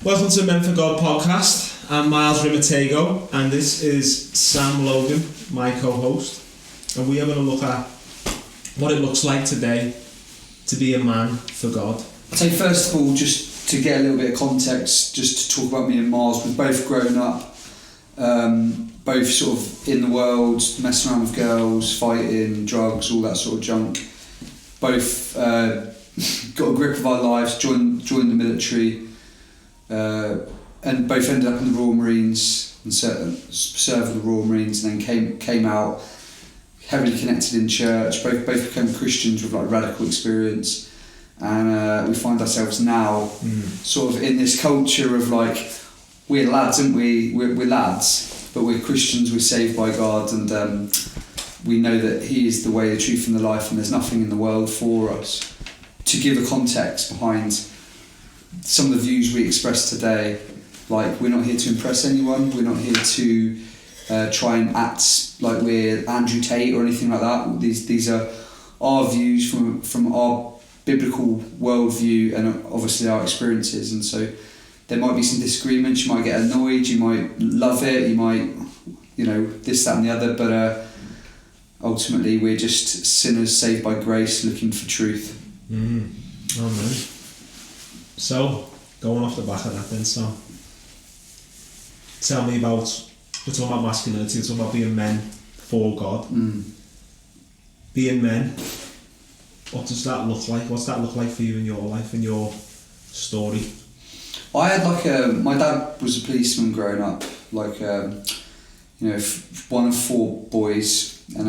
Welcome to Men for God podcast. I'm Miles Rimatego and this is Sam Logan, my co-host, and we are going to look at what it looks like today to be a man for God. I'd say first of all, just to get a little bit of context, just to talk about me and Miles, we've both grown up, both sort of in the world, messing around with girls, fighting, drugs, all that sort of junk. Both got a grip of our lives, joined the military, and both ended up in the Royal Marines and served with the Royal Marines, and then came out heavily connected in church. Both became Christians with like radical experience, and we find ourselves now sort of in this culture of like, we're lads, aren't we? We're lads, but we're Christians. We're saved by God, and we know that He is the way, the truth, and the life, and there's nothing in the world for us. To give a context behind some of the views we express today, like, we're not here to impress anyone, we're not here to try and act like we're Andrew Tate or anything like that. These are our views from our biblical worldview and obviously our experiences, and so there might be some disagreements, you might get annoyed, you might love it, you might, this, that and the other, but ultimately we're just sinners saved by grace looking for truth. Amen. So, going off the back of that then, so tell me about, we're talking about masculinity, we're talking about being men for God. Being men, what does that look like? What's that look like for you in your life, in your story? I had my dad was a policeman growing up, one of 4 boys, and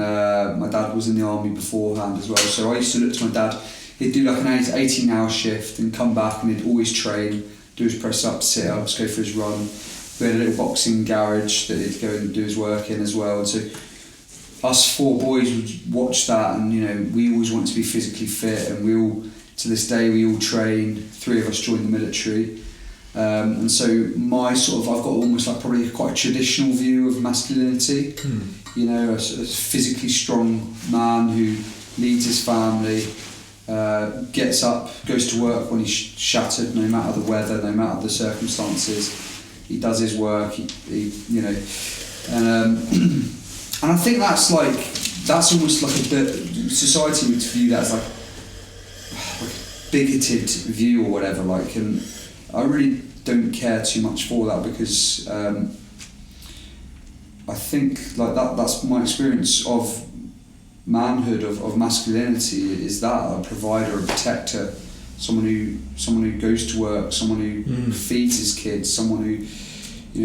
my dad was in the army beforehand as well, so I used to look to my dad. He'd do like an 18-hour shift and come back, and he'd always train, do his press-ups, sit-ups, go for his run. We had a little boxing garage that he'd go and do his work in as well. And so us 4 boys would watch that, and we always wanted to be physically fit, and we all, to this day, we all train. 3 of us joined the military. And so I've got almost like probably quite a traditional view of masculinity. A physically strong man who leads his family, gets up, goes to work when he's shattered, no matter the weather, no matter the circumstances. He does his work, and I think that's almost like society would view that as like a bigoted view or whatever, and I really don't care too much for that, because I think like that's my experience of manhood, of masculinity, is that a provider, a protector, someone who goes to work, someone who feeds his kids, someone who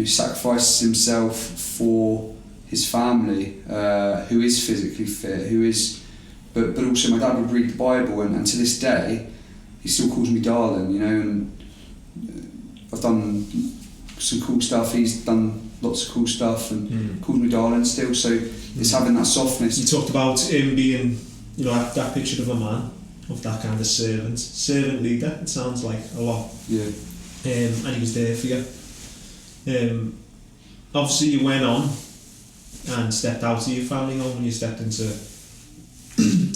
sacrifices himself for his family, who is physically fit, but also my dad would read the Bible, and to this day he still calls me darling, and I've done some cool stuff, he's done lots of cool stuff, and calls me darling still, so it's having that softness. You talked about him being, that picture of a man, of that kind of servant leader, it sounds like a lot. Yeah. And he was there for you. Obviously you went on and stepped out of your family home, and you stepped into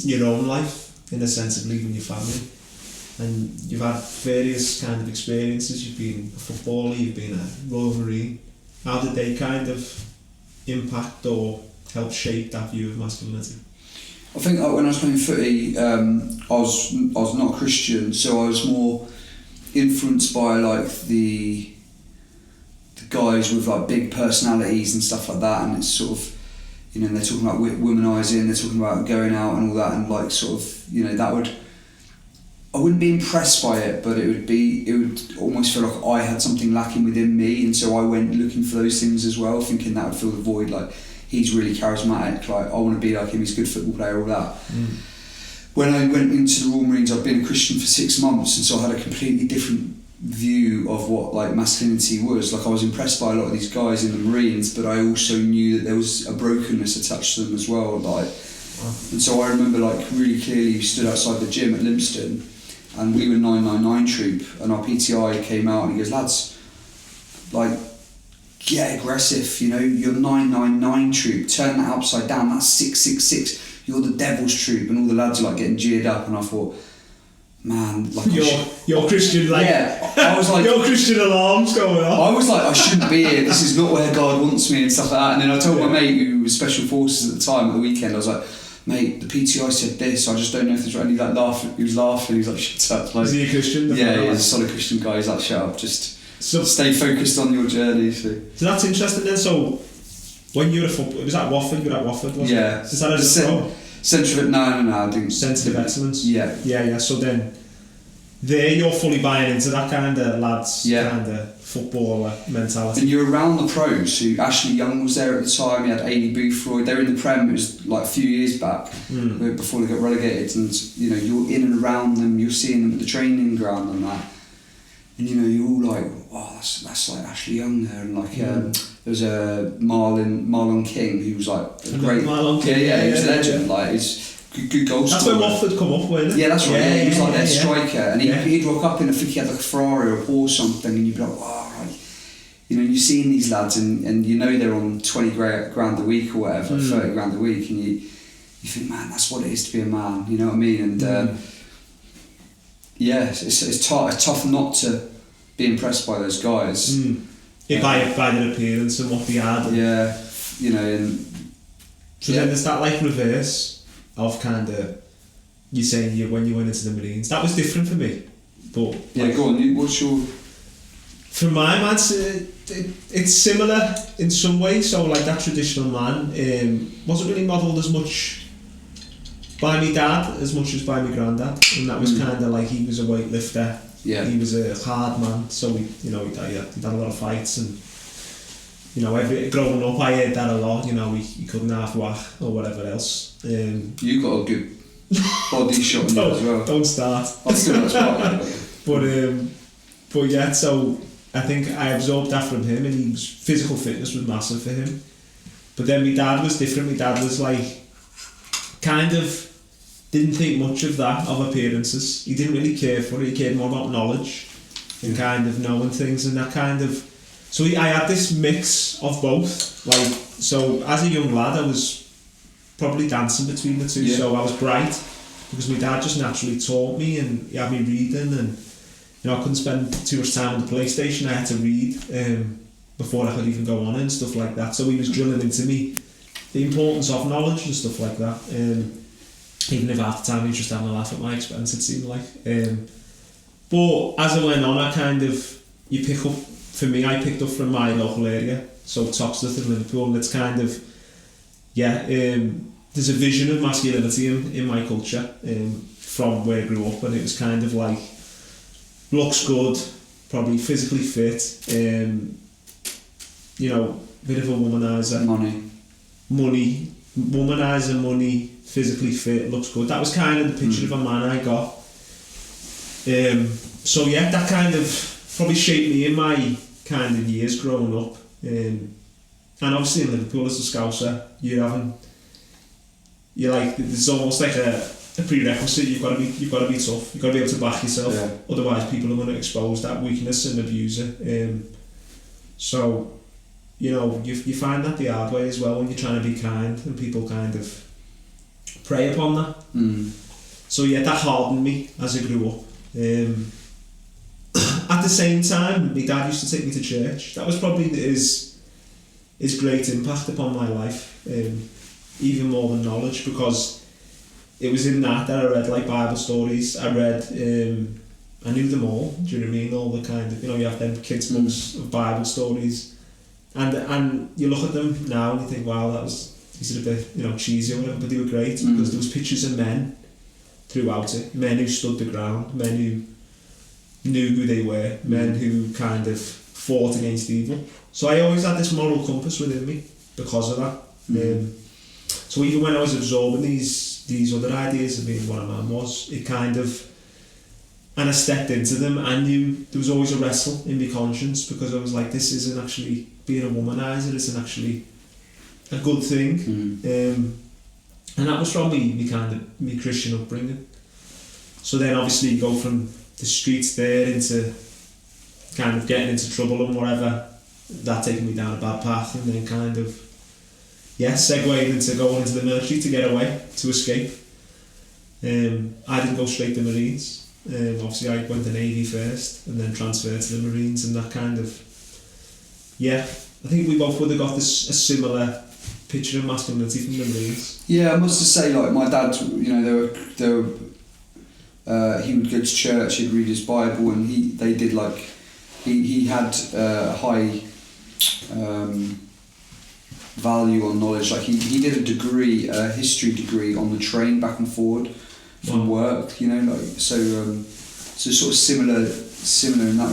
your own life, in the sense of leaving your family. And you've had various kind of experiences. You've been a footballer, you've been a Royal Marine. How did they kind of impact or help shape that view of masculinity? I think when I was playing footy, I was not a Christian, so I was more influenced by like the guys with like big personalities and stuff like that, and it's sort of, they're talking about womanising, they're talking about going out and all that, and like sort of, that would, I wouldn't be impressed by it, but it would almost feel like I had something lacking within me, and so I went looking for those things as well, thinking that would fill the void, like, he's really charismatic, like, I want to be like him, he's a good football player, all that. When I went into the Royal Marines, I'd been a Christian for 6 months, and so I had a completely different view of what like masculinity was. Like, I was impressed by a lot of these guys in the Marines, but I also knew that there was a brokenness attached to them as well, like, and so I remember like really clearly, we stood outside the gym at Lympstone, and we were 999 troop, and our PTI came out and he goes, lads, like, get aggressive, you're 999 troop, turn that upside down, that's 666, you're the devil's troop, and all the lads are like getting jeered up, and I thought, man, like your Christian, like, yeah, I was like, your Christian alarms going off. I was like, I shouldn't be here. This is not where God wants me and stuff like that. And then I told my mate who was special forces at the time at the weekend. I was like, mate, the PTI said this. I just don't know if it's right. And he like laughing. He was laughing. He was like, shut up. Like, is he a Christian? Yeah, he's a solid Christian guy. He's like, shut up. Just stay focused on your journey. So that's interesting then. So when you were at football, was that Watford? You were at Watford, wasn't yeah. it? Is that a Centre of no, I didn't. Centre of excellence. Yeah. So then, there you're fully buying into that kind of lads, kind of footballer mentality. And you're around the pros. So Ashley Young was there at the time. You had Amy Boothroyd. They were in the Prem. It was like a few years back before they got relegated. And you know, you're in and around them. You're seeing them at the training ground and that. And you know, you're all like, wow, that's like Ashley Young there. And like there was a Marlon King who was like a great Marlon King. Yeah, he was a legend. Like he's good goal scorer. That's when Watford come up, wasn't it? Yeah, that's right. Yeah, he was like their striker, and Yeah. he'd rock up in. I think he had like a Ferrari or a Porsche or something, and you'd be like, wow, right. You know, you're seeing these lads, and you know they're on 20 grand a week or whatever, 30 grand a week, and you think, man, that's what it is to be a man. You know what I mean? And yeah, it's tough not to be impressed by those guys. By their appearance and what they had. Yeah, you know, and so then there's that like reverse of kind of you saying when you went into the Marines. That was different for me, but yeah, go on. What's your? For my man, it's similar in some ways. So like that traditional man wasn't really modelled as much by my dad as much as by my granddad, and that was kind of like he was a weightlifter. Yeah. He was a hard man, so he had a lot of fights, and you know, growing up I heard that a lot. You know, he couldn't half whack or whatever else. You got a good body shot on you as well. Don't start. I'll still not start. But yeah, so I think I absorbed that from him, and physical fitness was massive for him. But then my dad was different. My dad was like kind of didn't think much of that, of appearances. He didn't really care for it. He cared more about knowledge and kind of knowing things and that kind of. So I had this mix of both. Like, so as a young lad, I was probably dancing between the two. So I was bright because my dad just naturally taught me, and he had me reading, and you know, I couldn't spend too much time on the PlayStation. I had to read before I could even go on and stuff like that. So he was drilling into me the importance of knowledge and stuff like that. Even if half the time he was just having a laugh at my expense, it seemed like. But as I went on, I kind of, I picked up from my local area, so Toxteth in Liverpool, and it's kind of, there's a vision of masculinity in my culture from where I grew up, and it was kind of like, looks good, probably physically fit, you know, bit of a womanizer. Money, womanizer, money, physically fit, looks good. That was kind of the picture of a man I got. So yeah, that kind of probably shaped me in my kind of years growing up. And obviously in Liverpool as a Scouser, there's almost like a prerequisite. You've got to be tough. You've got to be able to back yourself. Yeah. Otherwise, people are going to expose that weakness and abuse it. So, you know, you find that the hard way as well when you're trying to be kind, and people kind of prey upon that. So yeah, that hardened me as I grew up. At the same time, my dad used to take me to church. That was probably his great impact upon my life, even more than knowledge, because it was in that I read like Bible stories. I read, I knew them all. Do you know what I mean? All the kind of, you know, you have them kids' books of Bible stories, and you look at them now and you think, wow, these are a bit, you know, cheesy or whatever, but they were great because there was pictures of men throughout it, men who stood the ground, men who knew who they were, men who kind of fought against evil. So I always had this moral compass within me because of that. So even when I was absorbing these other ideas of being what a man was, it kind of, and I stepped into them, I knew there was always a wrestle in my conscience, because I was like, this isn't actually, being a womanizer isn't actually a good thing. And that was from me Christian upbringing. So then obviously you go from the streets there into kind of getting into trouble and whatever, that taking me down a bad path, and then kind of segueing into going into the military to get away, to escape. I didn't go straight to Marines. Obviously I went to Navy first and then transferred to the Marines, and that kind of, yeah, I think we both would have got a similar picture of masculinity from the Marines. Yeah, I must just say, like, my dad, you know, he would go to church, he'd read his Bible, and he had high value on knowledge. Like he did a history degree on the train back and forward from work, you know, like so sort of similar in that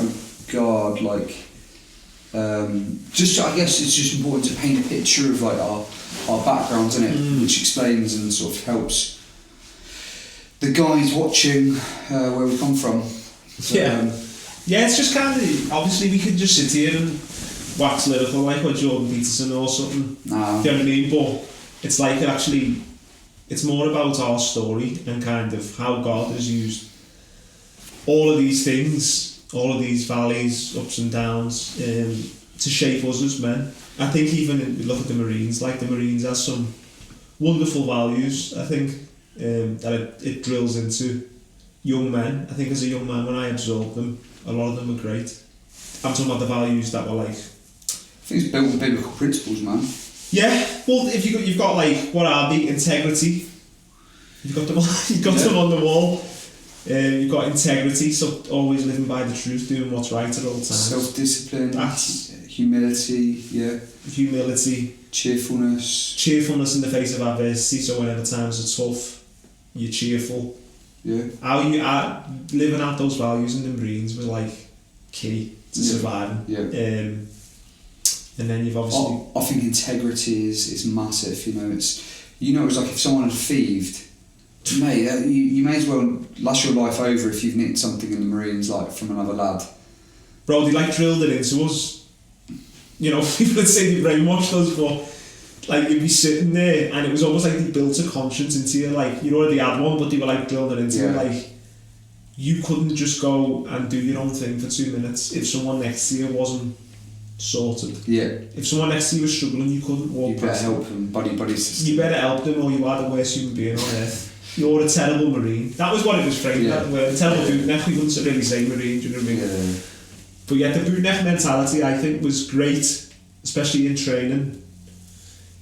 regard. Like just, I guess it's just important to paint a picture of like our backgrounds in it, which explains and sort of helps the guys watching where we come from. So, yeah, it's just kind of, obviously we could just sit here and wax lyrical like what Jordan Peterson or something. No. Do you know what I mean? But it's like it's more about our story and kind of how God has used all of these things, all of these valleys, ups and downs, to shape us as men. I think even if we look at the Marines, like the Marines has some wonderful values, I think, that it drills into young men. I think as a young man, when I absorbed them, a lot of them were great. I'm talking about the values that were like... I think it's built on biblical principles, man. Yeah, well, if you've got like, what are they? Integrity. You've got them on the wall. You've got integrity, so always living by the truth, doing what's right at all times. Self-discipline, That's humility, yeah. Humility. Cheerfulness in the face of adversity, so whenever times are tough, you're cheerful. Yeah. How you are living out those values in the Marines was like key to surviving. Yeah. And then you've obviously... I think integrity is massive, you know. It's like if someone had thieved, mate, you may as well last your life over if you've nicked something in the Marines, like from another lad. Bro, they like drilled it into us. You know, people would say they brainwashed us, but like you'd be sitting there and it was almost like they built a conscience into you. Like, you already had one, but they were like drilling it into you. Like, you couldn't just go and do your own thing for 2 minutes if someone next to you wasn't sorted. Yeah. If someone next to you was struggling, you couldn't walk past them. You better help them, buddy system. You better help them, or you are the worst human being on earth. You're a terrible Marine. That was what it was framed at. A terrible bootneck. We wouldn't really say Marine, do you know what I mean? Yeah. But yeah, the bootneck mentality I think was great, especially in training.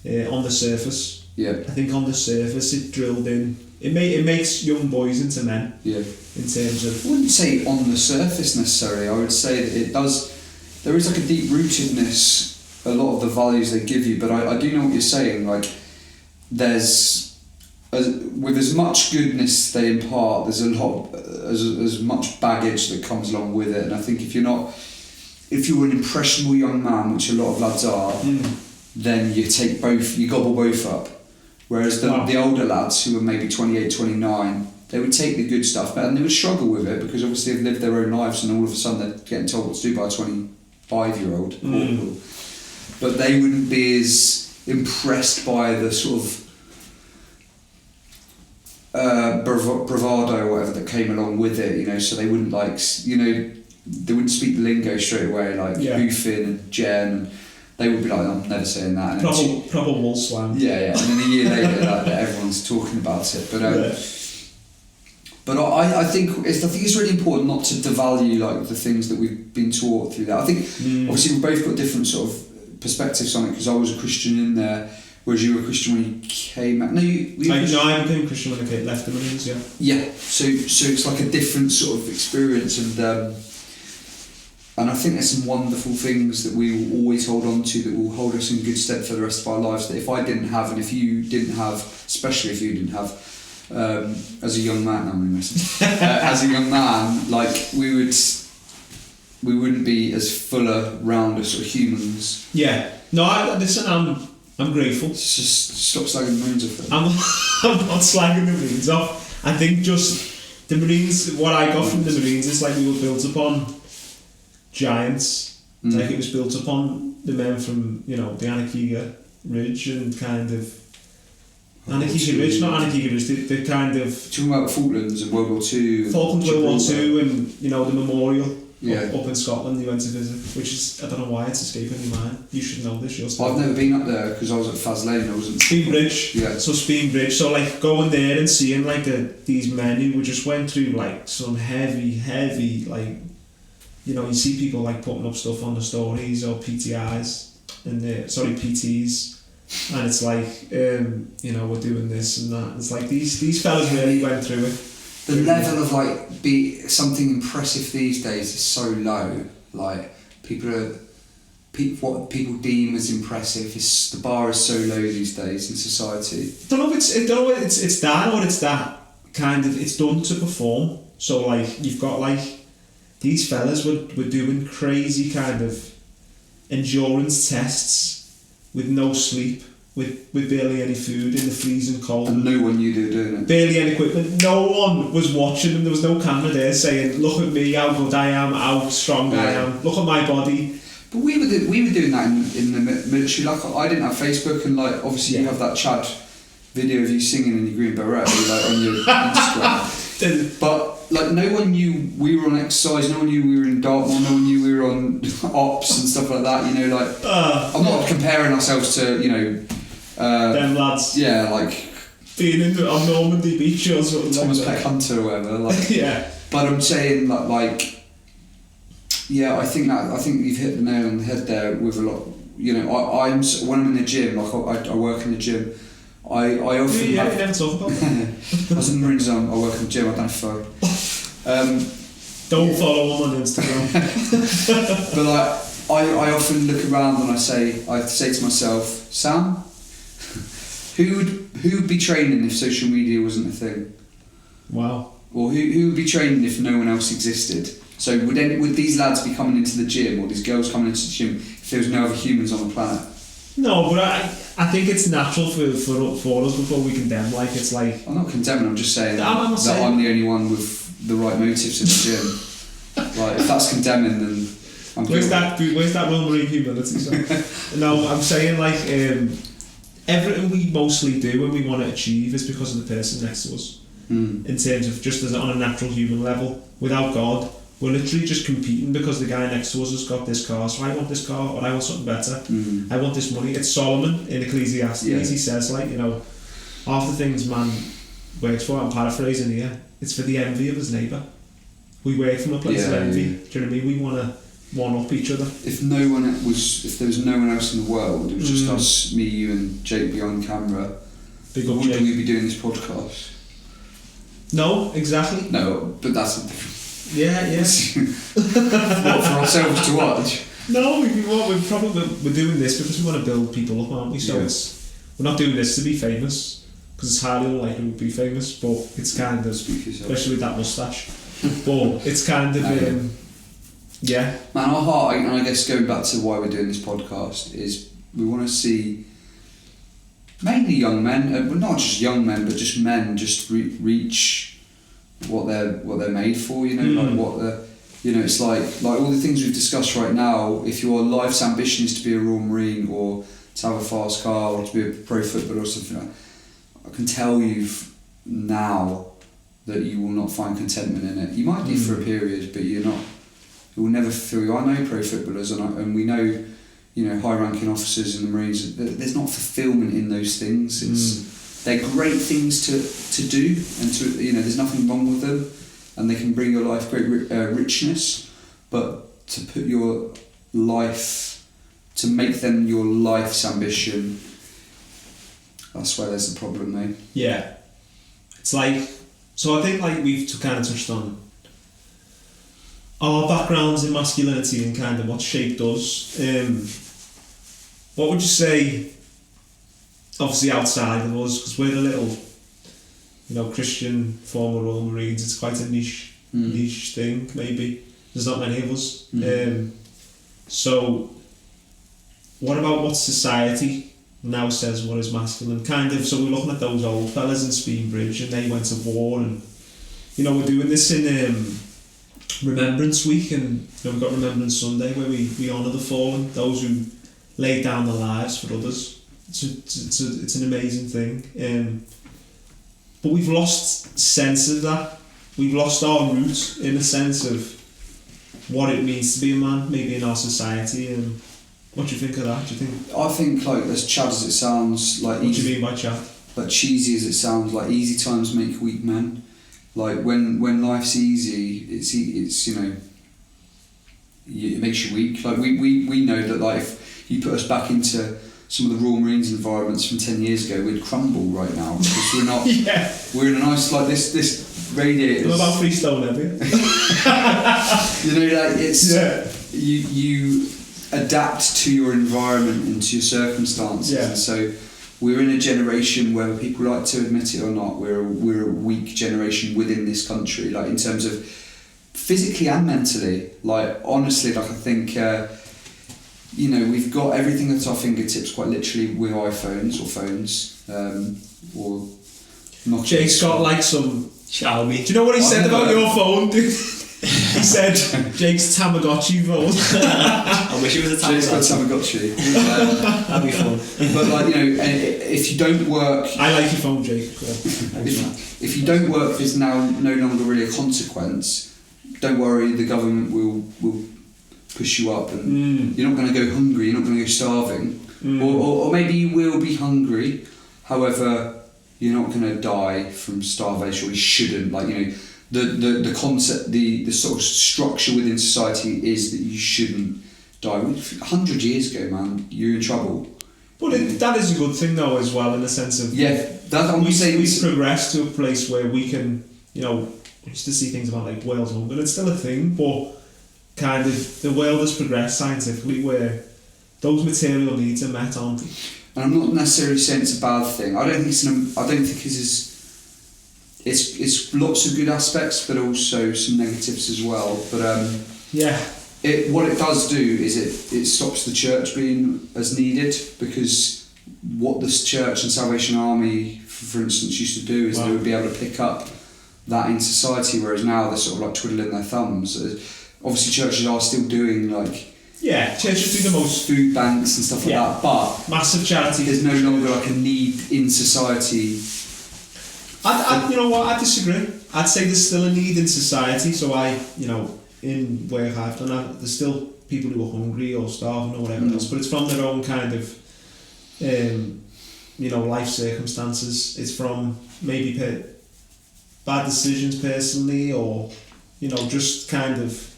On the surface. Yeah. I think on the surface it drilled in. It makes young boys into men. Yeah. In terms of... I wouldn't say on the surface necessarily. I would say that it does... There is like a deep rootedness, a lot of the values they give you, but I do know what you're saying. Like, there's, with as much goodness they impart, there's a lot, as much baggage that comes along with it. And I think if you're an impressionable young man, which a lot of lads are, then you gobble both up. Whereas the older lads who are maybe 28, 29, they would take the good stuff, and they would struggle with it because obviously they've lived their own lives, and all of a sudden they're getting told what to do by a 25-year-old corporal. But they wouldn't be as impressed by the sort of bravado or whatever that came along with it, you know, so they wouldn't they wouldn't speak the lingo straight away, like boofing and gen, and they would be like, I'm never saying that. And proper wool slang. Yeah, and then a year later, like, everyone's talking about it. But I think it's really important not to devalue like the things that we've been taught through that. I think obviously we've both got different sort of perspectives on it, because I was a Christian in there, whereas you were a Christian when you came out. I became Christian when I left the Marines. Yeah. So it's like a different sort of experience, and I think there's some wonderful things that we will always hold on to that will hold us in good stead for the rest of our lives, that if I didn't have, and if you didn't have, especially if you didn't have, as a young man, as a young man, like we wouldn't be as fuller, rounder sort of humans. Yeah. No, listen, I'm grateful. Just stop slagging the Marines off. I'm not slagging the Marines off. I think just the Marines, what I got from the Marines is like we were built upon giants. Like it was built upon the men from, you know, the Anakiga Ridge and kind of Anakiga Ridge, not Anakiga Ridge, the kind of... Talking about the Falklands and World War II. Falklands, World War II, and, you know, the memorial. up in Scotland. He went to visit, which is, I don't know why it's escaping your mind. You should know this. I've never been up there because I was at Faslane. I wasn't. Speenbridge. Yeah. So Speenbridge. So like going there and seeing like these men who just went through like some heavy like, you know, you see people like putting up stuff on the stories or PTIs and PTs, and it's like you know, we're doing this and that. It's like these fellas really went through it. The level of like something impressive these days is so low. Like what people deem as impressive is the bar is so low these days in society. I don't know if it's that or it's that kind of, it's done to perform. So like you've got like these fellas were doing crazy kind of endurance tests with no sleep, with barely any food in the freezing cold. And no one knew they were doing it. Barely any equipment. No one was watching them. There was no camera there saying, "Look at me, how good I am, how strong I am. Look at my body." But we were doing that in the military. Like I didn't have Facebook, and like obviously you have that Chad video of you singing in your green beret, like on your Instagram. But like no one knew we were on exercise. No one knew we were in Dartmoor. No one knew we were on ops and stuff like that. You know, like I'm not comparing ourselves to, you know. Them lads. Yeah, like being on Normandy Beach or something. Thomas Peck Hunter or whatever. Like, yeah. But I'm saying that, like, yeah, I think you've hit the nail on the head there with a lot. You know, I'm when I'm in the gym, like I work in the gym. I often you never talk about that. I was in the Marines. I work in the gym. I don't know if don't follow him on Instagram. But like, I often look around and I say to myself, Sam, who would be training if social media wasn't a thing? Wow. Or who would be training if no one else existed? So would these lads be coming into the gym, or these girls coming into the gym, if there was no other humans on the planet? No, but I think it's natural for us before we condemn. Like, it's like, I'm not condemning. I'm just saying I'm the only one with the right motives in the gym. Like, if that's condemning, then I'm where's that Royal Marine humility? So? No, I'm saying like everything we mostly do when we want to achieve is because of the person next to us. In terms of just as on a natural human level, without God, we're literally just competing because the guy next to us has got this car, so I want this car, or I want something better. I want this money. It's Solomon in Ecclesiastes. He says, like, you know, half the things man works for, I'm paraphrasing here, it's for the envy of his neighbour. We work from a place of envy. Do you know what I mean? We want to one up each other. If there was no one else in the world, it was just us, me, you, and Jake behind camera. Big up, wouldn't Jake. we be doing this podcast? No, exactly. No, but that's yeah. What, for ourselves to watch? No, we're doing this because we want to build people up, aren't we? So we're not doing this to be famous, because it's highly unlikely we'll be famous. But it's kind of, especially with that moustache. But it's kind of yeah. Man, our heart, and I guess going back to why we're doing this podcast, is we want to see mainly young men, but not just young men, but just men just reach what they're made for. You know, like what the, you know, it's like all the things we've discussed right now. If your life's ambition is to be a Royal Marine or to have a fast car or to be a pro footballer or something, I can tell you now that you will not find contentment in it. You might do for a period, but you're not. It will never fulfill you. I know pro footballers, and we know, you know, high-ranking officers in the Marines. There's not fulfilment in those things. They're great things to do, and to, you know, there's nothing wrong with them, and they can bring your life great richness. But to put your life, to make them your life's ambition, that's where there's the problem, mate. Yeah, it's like, so I think like we've kind of touched on our backgrounds in masculinity and kind of what shaped us. What would you say, obviously outside of us, because we're a little, you know, Christian former Royal Marines, it's quite a niche thing, maybe. There's not many of us. So what about what society now says what is masculine? Kind of, so we're looking at those old fellas in Speenbridge, and they went to war, and, you know, we're doing this in Remembrance Week, and, you know, we've got Remembrance Sunday where we honour the fallen, those who laid down their lives for others. It's an amazing thing, but we've lost sense of that. We've lost our roots in a sense of what it means to be a man, maybe in our society. And what do you think of that? Do you think? I think, like, as Chad as it sounds, like, What do you mean by Chad? like cheesy as it sounds, like, easy times make weak men. Like, when life's easy, it's you know, it makes you weak. Like, we know that, like, if you put us back into some of the Royal Marines environments from 10 years ago, we'd crumble right now because we're not. Yeah. We're in a nice, like, this radiator. What about freestone, have you? You know, like, it's Yeah. you adapt to your environment and to your circumstances. Yeah. And so we're in a generation, whether people like to admit it or not, we're a weak generation within this country, like, in terms of physically and mentally. Like, honestly, like, I think you know, we've got everything at our fingertips, quite literally, with iPhones or phones, or Nokia. Jake's got like some. Shall we? Do you know what he said never- about your phone, dude? He said Jake's Tamagotchi phone. I wish it was a Jake's got Tamagotchi. Tamagotchi. That'd be fun. But, like, you know, if you don't work, I like your phone, Jake. if you don't work, there's now no longer really a consequence. Don't worry, the government will push you up, and you're not going to go hungry. You're not going to go starving, or maybe you will be hungry. However, you're not going to die from starvation. Or you shouldn't. Like, you know, the concept, the sort of structure within society is that you shouldn't die. 100 years ago, man, you're in trouble. But that is a good thing, though, as well, in the sense of We've progressed to a place where we can, you know, we used to see things about like world hunger. It's still a thing, but kind of the world has progressed scientifically where those material needs are met, aren't they? And I'm not necessarily saying it's a bad thing. I don't think it's lots of good aspects, but also some negatives as well. But what it does do is it stops the church being as needed, because what the church and Salvation Army, for instance, used to do is they would be able to pick up that in society, whereas now they're sort of like twiddling their thumbs. Obviously, churches are still doing, like, churches do the most food banks and stuff like that, but massive charity. there's no longer like a need in society. You know what? I disagree. I'd say there's still a need in society. So in work I've done, there's still people who are hungry or starving or whatever else, but it's from their own kind of, life circumstances. It's from maybe bad decisions personally, or just kind of.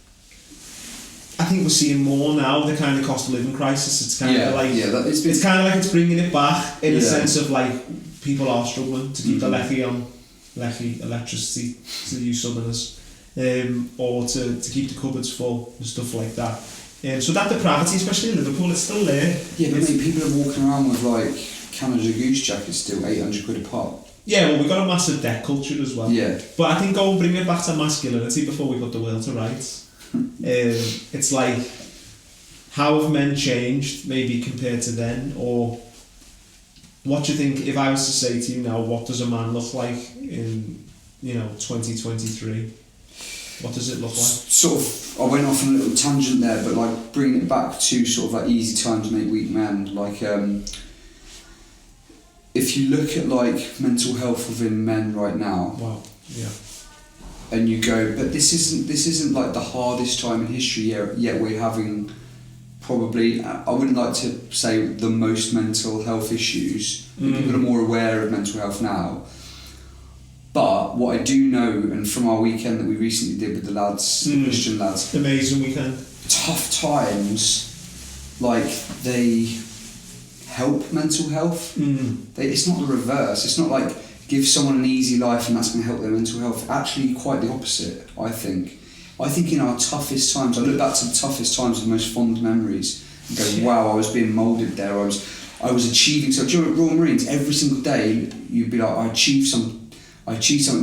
I think we're seeing more now the kind of cost of living crisis. It's kind of like it's kind of like it's bringing it back in a sense of like people are struggling to keep the Lecky electricity, to use Southerners, or to keep the cupboards full and stuff like that. So that depravity, especially in Liverpool, it's still there. Yeah, but people are walking around with like Canada Goose jackets still £800 a pop. Yeah, well, we've got a massive debt culture as well. Yeah. But I think bring it back to masculinity before we put the world to rights. It's like, how have men changed maybe compared to then, or what do you think, if I was to say to you now, what does a man look like in 2023? What does it look like? Sort of, I went off on a little tangent there, but like bringing it back to sort of like easy times make weak men. Like if you look at like mental health within men right now, wow, yeah. And you go, but this isn't like the hardest time in history yet we're having probably, I wouldn't like to say the most mental health issues. People are more aware of mental health now. But what I do know, and from our weekend that we recently did with the lads, the Christian lads, amazing weekend. tough times, like, they help mental health. It's not the reverse. It's not like give someone an easy life and that's going to help their mental health. Actually, quite the opposite, I think. I think in our toughest times, I look back to the toughest times with the most fond memories and go, wow, I was being moulded there. I was achieving. So during Royal Marines, every single day, you'd be like, I achieved something.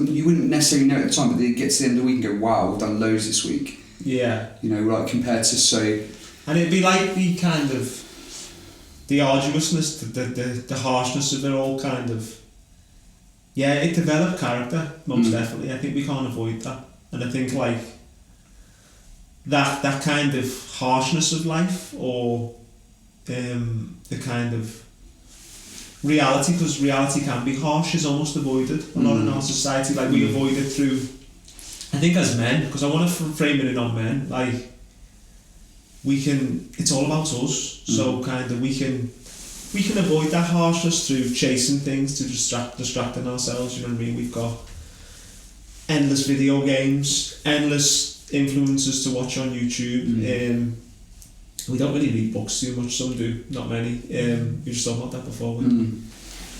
You wouldn't necessarily know at the time, but then it gets to the end of the week and go, wow, we've done loads this week. Yeah. Like compared to And it'd be like the kind of, the arduousness, the harshness of it all kind of, it developed character, most definitely. I think we can't avoid that. And I think like, that kind of harshness of life, or the kind of reality, because reality can be harsh, is almost avoided a lot in our society. Like we avoid it through, I think as men, because I want to frame it in on men, like it's all about us. So kind of we can avoid that harshness through chasing things, to distracting ourselves. You know what I mean? We've got endless video games, endless influences to watch on YouTube. We don't really read books too much. Some do, not many. We just talked about that before.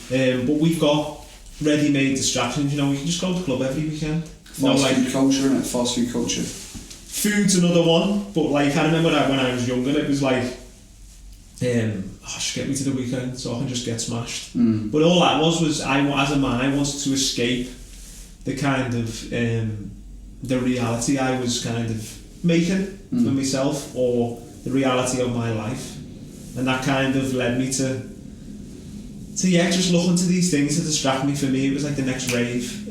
But we've got ready-made distractions. You know, we can just go to the club every weekend. Fast food culture, innit? Fast food culture. Food's another one, but like I remember that when I was younger, it was like, just get me to the weekend so I can just get smashed. But all that was I, as a man, I wanted to escape the kind of the reality I was kind of making for myself, or the reality of my life, and that kind of led me to just look into these things to distract me. For me, it was like the next rave,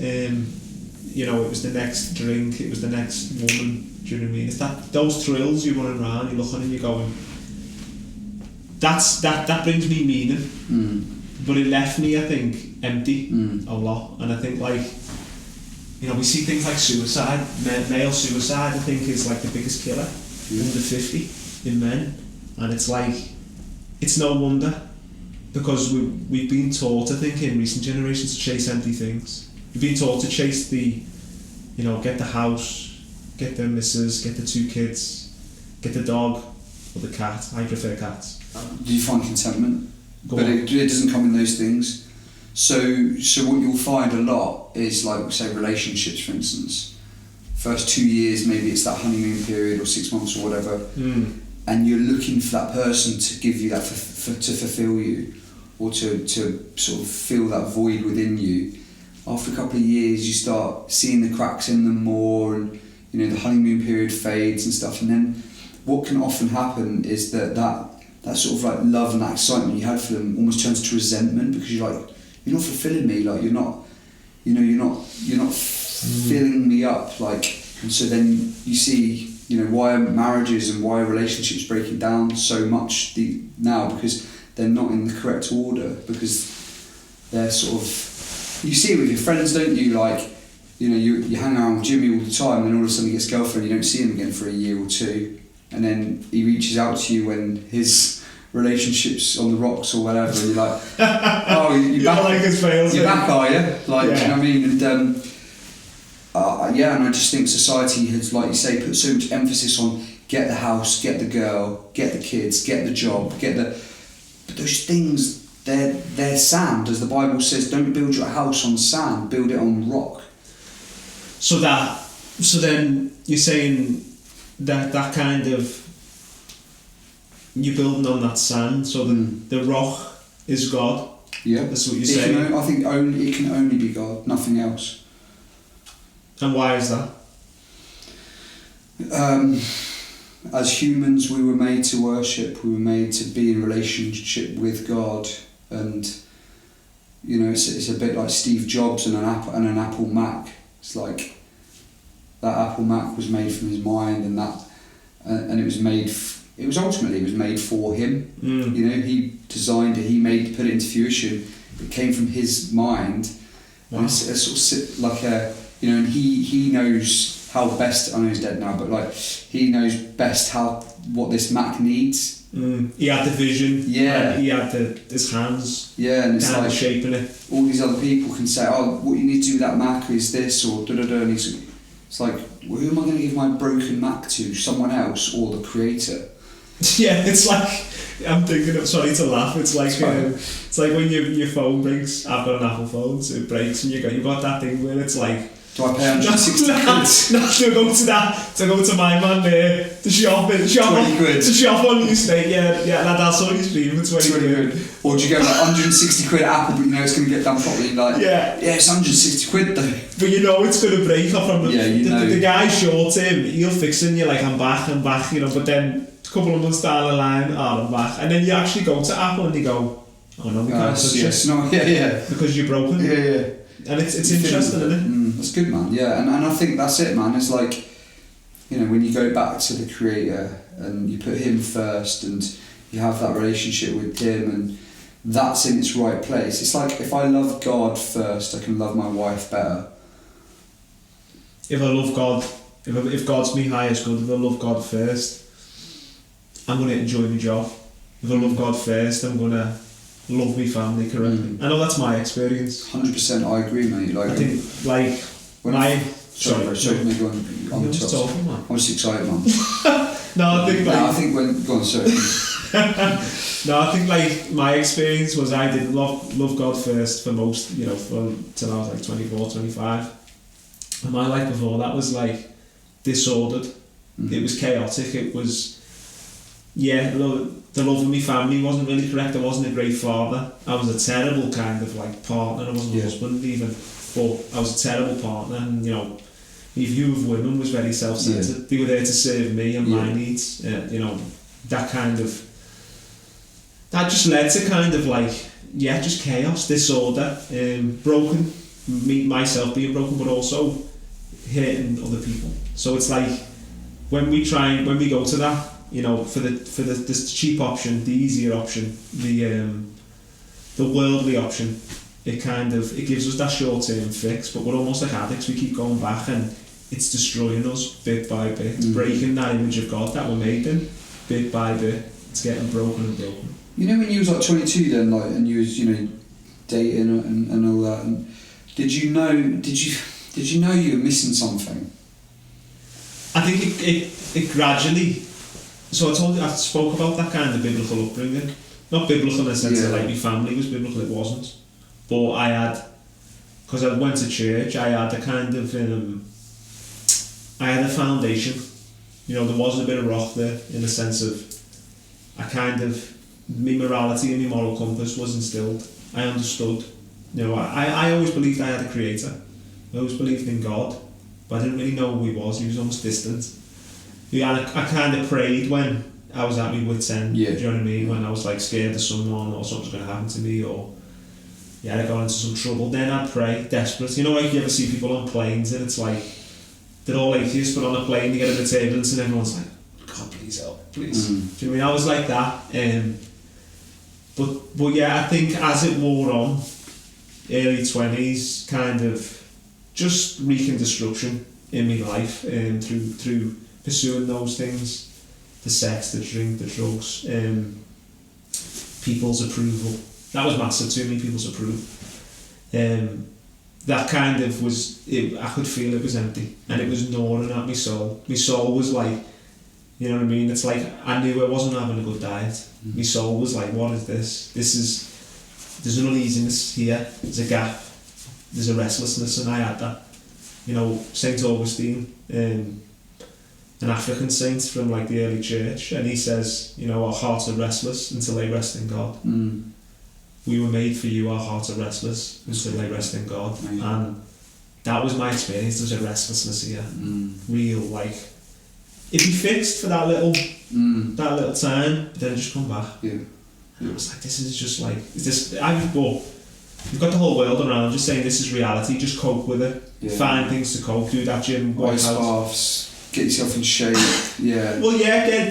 you know, it was the next drink, it was the next woman. Do you know what I mean? It's those thrills. You're running around, you're looking and you're going, that brings me meaning. But it left me, I think, empty a lot. And I think, like, you know, we see things like suicide, male suicide, I think, is like the biggest killer under 50 in men. And it's like, it's no wonder, because we've been taught, I think, in recent generations to chase empty things. We've been taught to chase the, you know, get the house, get the missus, get the 2 kids, get the dog or the cat. I prefer cats. Do you find contentment? It doesn't come in those things. So what you'll find a lot is, like, say, relationships, for instance. First 2 years, maybe it's that honeymoon period, or 6 months or whatever, and you're looking for that person to give you that, to fulfill you, or to sort of fill that void within you. After a couple of years, you start seeing the cracks in them more, and, you know, the honeymoon period fades and stuff. And then what can often happen is that sort of like love and that excitement you had for them almost turns to resentment, because you're like, you're not fulfilling me, like you're not filling me up, like. And so then you see, you know, why are marriages and why are relationships breaking down so much now, because they're not in the correct order, because they're sort of, you see it with your friends, don't you? Like, you know, you hang around with Jimmy all the time, and then all of a sudden he gets a girlfriend, you don't see him again for a year or two, and then he reaches out to you when his relationship's on the rocks or whatever, and you're like, oh, you're back, like his fails, you're back, are you? Like, yeah. Do you know what I mean? And and I just think society has, like you say, put so much emphasis on get the house, get the girl, get the kids, get the job, but those things, they're sand, as the Bible says. Don't build your house on sand, build it on rock. So then you're saying that kind of, you're building on that sand, so the rock is God. Yeah, that's what you're saying. I think it can only be God, nothing else. And why is that? As humans, we were made to worship. We were made to be in relationship with God, and, you know, it's a bit like Steve Jobs and an Apple Mac. It's like that Apple Mac was made from his mind, and it was made. It was made for him. You know, he designed it. He put it into fruition. It came from his mind. Wow. And it's sort of like a, you know, and he knows how best. I know he's dead now, but like he knows best what this Mac needs. He had the vision. Yeah. He had his hands. Yeah, and it's like shaping it. All these other people can say, oh, what you need to do with that Mac is this, or da da da. And it's like, well, who am I going to give my broken Mac to? Someone else or the creator? Yeah, it's like, I'm thinking of, sorry to laugh, it's like when your phone breaks. I've got an Apple phone, so it breaks, and you've got that thing where it's like, do I pay 160 quid? To go to my man there, to shop 20 quid. To shop on your state, that's all you stream for 20 quid. Or do you go like 160 quid at Apple, but you know it's going to get done properly, like, yeah, it's 160 quid though. But you know it's going to break off from the guy short term, he'll fix it and you're like, I'm back, you know, but then a couple of months down the line, I'm back. And then you actually go to Apple and you go, oh no, we can't touch it. No, yeah. Because you're broken. Yeah. And it's interesting, isn't it? That's good, man. Yeah, and I think that's it, man. It's like, you know, when you go back to the Creator and you put Him first and you have that relationship with Him and that's in its right place. It's like, if I love God first, I can love my wife better. If I love God, if God's my highest good, if I love God first, I'm going to enjoy my job. If I love God first, I'm going to love my family correctly. I know that's my experience. 100%, I agree, mate. Like, I think, like, when sorry, mate, go on. I'm just talking, man. I'm just excited, man. No, I think, like... No, I think when... Go on, sorry. No, I think, like, my experience was I didn't love God first for most, you know, till I was, like, 24, 25. And my life before that was, like, disordered. It was chaotic. It was... Yeah, the love of my family wasn't really correct. I wasn't a great father. I was a terrible kind of, like, partner. I wasn't a husband, even. But I was a terrible partner, and, you know, my view of women was very self-centered. They were there to serve me and my needs. You know, that kind of... That just led to kind of like, just chaos, disorder, broken, myself being broken, but also hurting other people. So it's like, when we go to that, you know, for the cheap option, the easier option, the worldly option, it gives us that short-term fix, but we're almost like addicts. We keep going back, and it's destroying us bit by bit. It's breaking that image of God that we're made in, bit by bit. It's getting broken and broken. You know, when you was like 22 then, like, and you was, you know, dating and all that, and did you know you were missing something? I think it gradually... So I spoke about that kind of biblical upbringing. Not biblical in the sense that, like, my family was biblical, it wasn't. But I had... Because I went to church, I had a kind of... I had a foundation. You know, there was a bit of rock there, in the sense of... I kind of... My morality and my moral compass was instilled. I understood. You know, I always believed I had a creator. I always believed in God, but I didn't really know who he was. He was almost distant. I kind of prayed when I was at my wit's end. Yeah. Do you know what I mean? When I was like scared of someone or something's going to happen to me, or I got into some trouble. Then I'd pray, desperate. You know, like you ever see people on planes and it's like they're all atheists, but on a plane they get a bit of turbulence and everyone's like, God, please help, please. Do you know what I mean? I was like that. But yeah, I think as it wore on, early 20s, kind of just wreaking destruction in my life, through pursuing those things, the sex, the drink, the drugs, people's approval. That was massive to me, people's approval. That kind of was, I could feel it was empty, and it was gnawing at my soul. My soul was like, you know what I mean? It's like, I knew I wasn't having a good diet. My soul was like, what is this? There's an uneasiness here, there's a gap, there's a restlessness, and I had that. You know, St. Augustine, an African saint from like the early church, and he says, you know, our hearts are restless until they rest in God. We were made for you, our hearts are restless until they rest in God. And that was my experience. There's a restlessness here, real, like, it'd be fixed for that little time, but then just come back. And I was like, this is just like, you've got the whole world around just saying this is reality, just cope with it, find things to cope, do that gym, ice baths, get yourself in shape.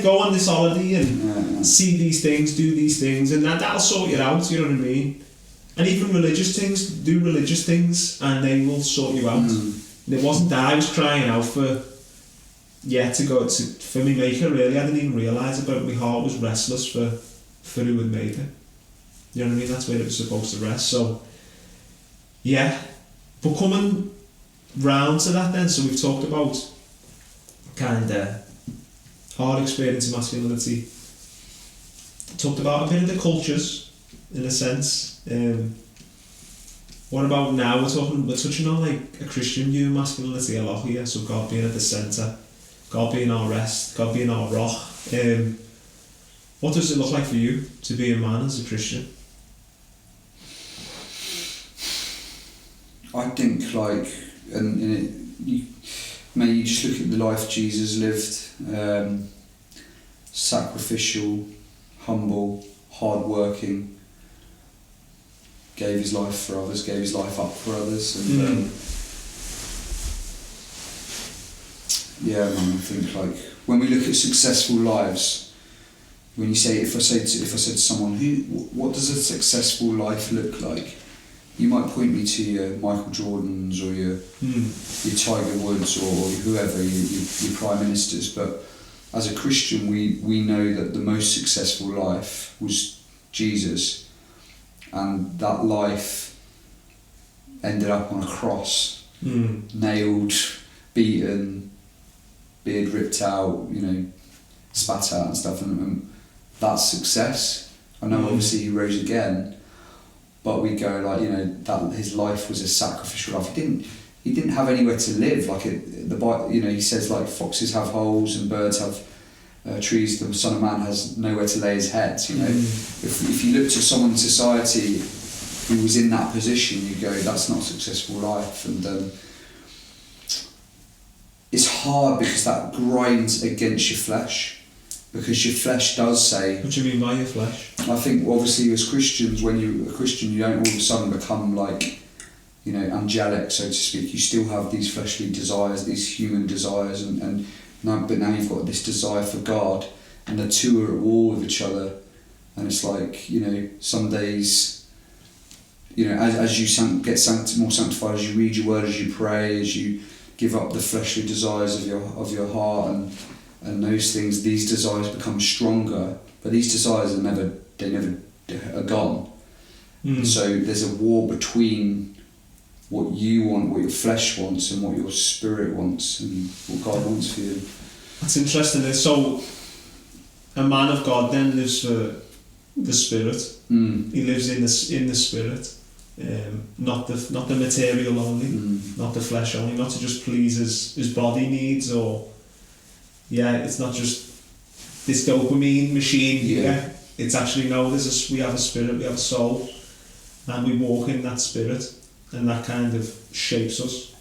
Go on this holiday and see these things, do these things, and that'll sort you out, you know what I mean? And even religious things, do religious things and they will sort you out. And it wasn't that I was crying out for me maker, really. I didn't even realise it, but my heart was restless for who had made it. You know what I mean? That's where it was supposed to rest. So, yeah. But coming round to that then, so we've talked about kind of hard experience of masculinity. Talked about a bit of the cultures, in a sense. What about now? We're touching on like a Christian view of masculinity a lot here. So God being at the centre, God being our rest, God being our rock. What does it look like for you to be a man as a Christian? I think like, you just look at the life Jesus lived, sacrificial, humble, hard-working, gave his life for others, gave his life up for others, and I think like when we look at successful lives, when you say, if I said to someone, what does a successful life look like? You might point me to your Michael Jordans or your Tiger Woods or whoever, your prime ministers, but as a Christian, we know that the most successful life was Jesus, and that life ended up on a cross, nailed, beaten, beard ripped out, spat out and stuff, and that's success. I know obviously he rose again, but we go that his life was a sacrificial life. He didn't have anywhere to live. He says foxes have holes and birds have trees. The Son of Man has nowhere to lay his head. If you looked at someone in society who was in that position, you go, that's not a successful life. And it's hard because that grinds against your flesh. Because your flesh does say... What do you mean by your flesh? I think obviously as Christians, when you're a Christian, you don't all of a sudden become angelic, so to speak. You still have these fleshly desires, these human desires, but now you've got this desire for God, and the two are at war with each other. And it's some days, as you get more sanctified, as you read your word, as you pray, as you give up the fleshly desires of your heart and those things, these desires become stronger, but these desires are never gone. So there's a war between what you want, what your flesh wants, and what your spirit wants, and what God wants for you. That's interesting. So a man of God then lives for the spirit. He lives in the spirit, not the material only, not the flesh only, not to just please his body needs, or it's not just this dopamine machine. It's actually we have a spirit, we have a soul, and we walk in that spirit, and that kind of shapes us.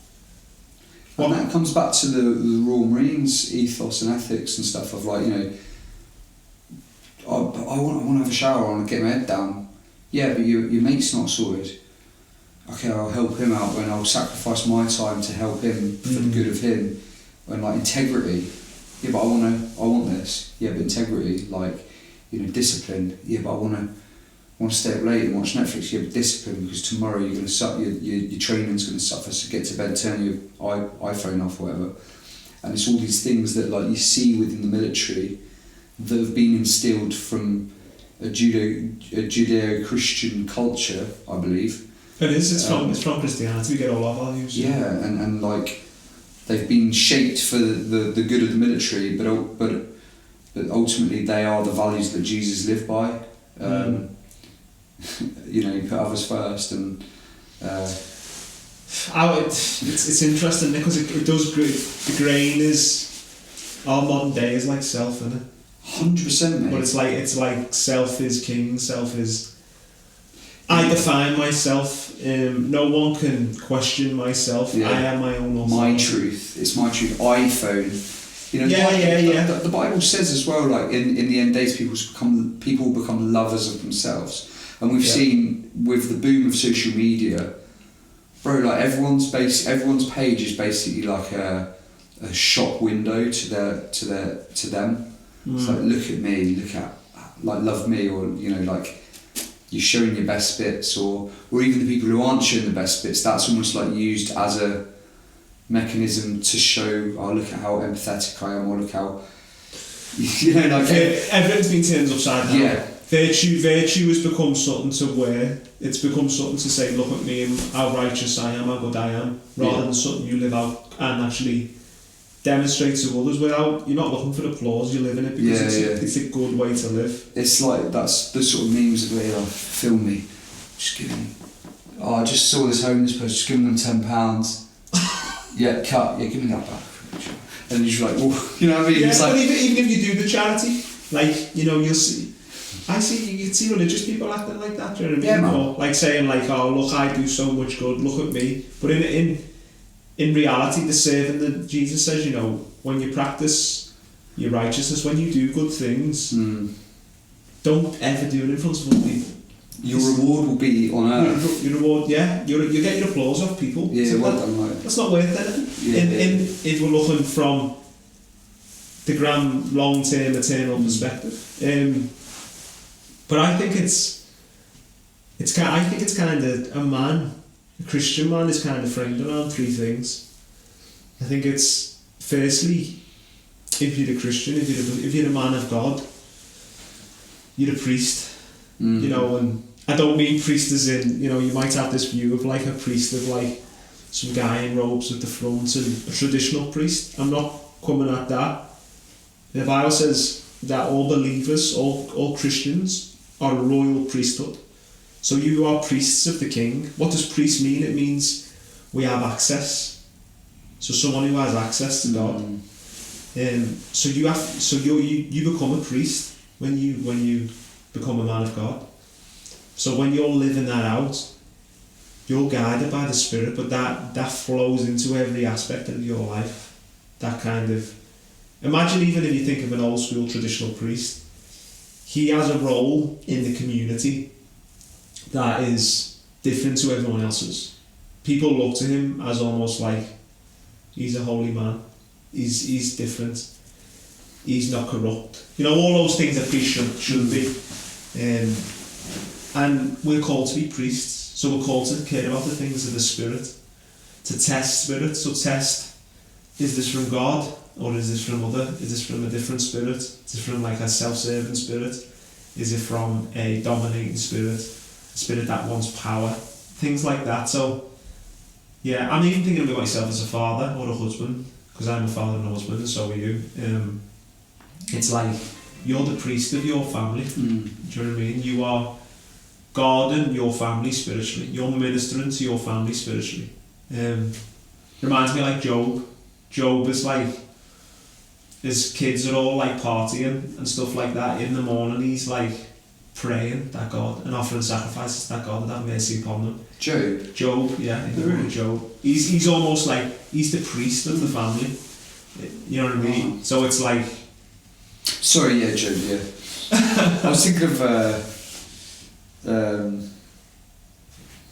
And that comes back to the Royal Marines ethos and ethics and stuff of I want to have a shower, I want to get my head down. Yeah, but your mate's not sorted. Okay, I'll help him out, and I'll sacrifice my time to help him for the good of him. And integrity. Yeah, but I want this. Yeah, but integrity, discipline. Yeah, but I want to stay up late and watch Netflix. Yeah, but discipline, because tomorrow you're going to suffer. Your training's going to suffer. So get to bed, turn your iPhone off, whatever. And it's all these things that you see within the military that have been instilled from a Judeo-Christian culture, I believe. It is. It's from Christianity. We get all our values. Yeah, and they've been shaped for the good of the military, but ultimately they are the values that Jesus lived by. You put others first, and it's interesting because it does. The grain is our modern day is like self, isn't it? 100%, mate. But it's like self is king. Self is. I define myself. No one can question myself. Yeah. I am my own authority. My truth. It's my truth. iPhone. The Bible says as well, in the end days, people become lovers of themselves, and we've seen with the boom of social media, bro. Everyone's page is basically like a shop window to them. It's look at me, love me, or you're showing your best bits, or even the people who aren't showing the best bits. That's almost used as a mechanism to show, look at how empathetic I am, or look how everything's been turned upside down. Yeah. Virtue has become something to wear. It's become something to say, look at me and how righteous I am, how good I am, rather than something you live out and actually demonstrate to others without. You're not looking for applause, you're living it because it's a good way to live. It's that's the sort of memes of where film me, just give me. I just saw this homeless person, just giving them £10. Yeah, cut. Yeah, give me that back. And you're just oh, you know what I mean? Yeah, it's but even if you do the charity, you'll see. You can see religious people acting like that. Do you know what I mean? Yeah, man. Or saying oh look, I do so much good. Look at me. But in reality, the serving that Jesus says, when you practice your righteousness, when you do good things, don't ever do it in front of other people. Your reward will be on earth. Your reward, you get your applause off people. Yeah, so well done, right. That's not worth anything. If we're looking from the grand, long-term, eternal perspective. But I think it's kind of a Christian man is kind of framed around three things. I think it's firstly if you're a Christian, if you're a man of God, you're a priest. You know, and I don't mean priest as in, you know, you might have this view of like a priest of like some guy in robes at the front and a traditional priest. I'm not coming at that. The Bible says that all believers, all Christians are a royal priesthood. So you are priests of the King. What does priest mean? It means we have access. So someone who has access to God. So you become a priest when you become a man of God. So when you're living that out, you're guided by the Spirit, but that flows into every aspect of your life. That kind of, imagine even if you think of an old school traditional priest, he has a role in the community that is different to everyone else's. People look to him as almost like he's a holy man. He's different. He's not corrupt. You know, all those things that priests should be. And we're called to be priests, so we're called to care about the things of the Spirit, to test Spirit. So test, is this from God, or is this from other? Is this from a different spirit? Is it from like a self-serving spirit? Is it from a dominating spirit? A spirit that wants power? Things like that. So, yeah, I'm even thinking about myself as a father or a husband, because I'm a father and a husband, and so are you. It's like, you're the priest of your family. Do you know what I mean? You are guarding your family spiritually. You're ministering to your family spiritually. Reminds me like Job. Job is like, his kids are all like partying and stuff like that. In the morning he's like praying that God and offering sacrifices that God would have mercy upon them. Job, yeah, in the book of Job. He's almost like, he's the priest of the family. You know what I mean? So it's like... Sorry, yeah, Job, yeah. I was thinking of...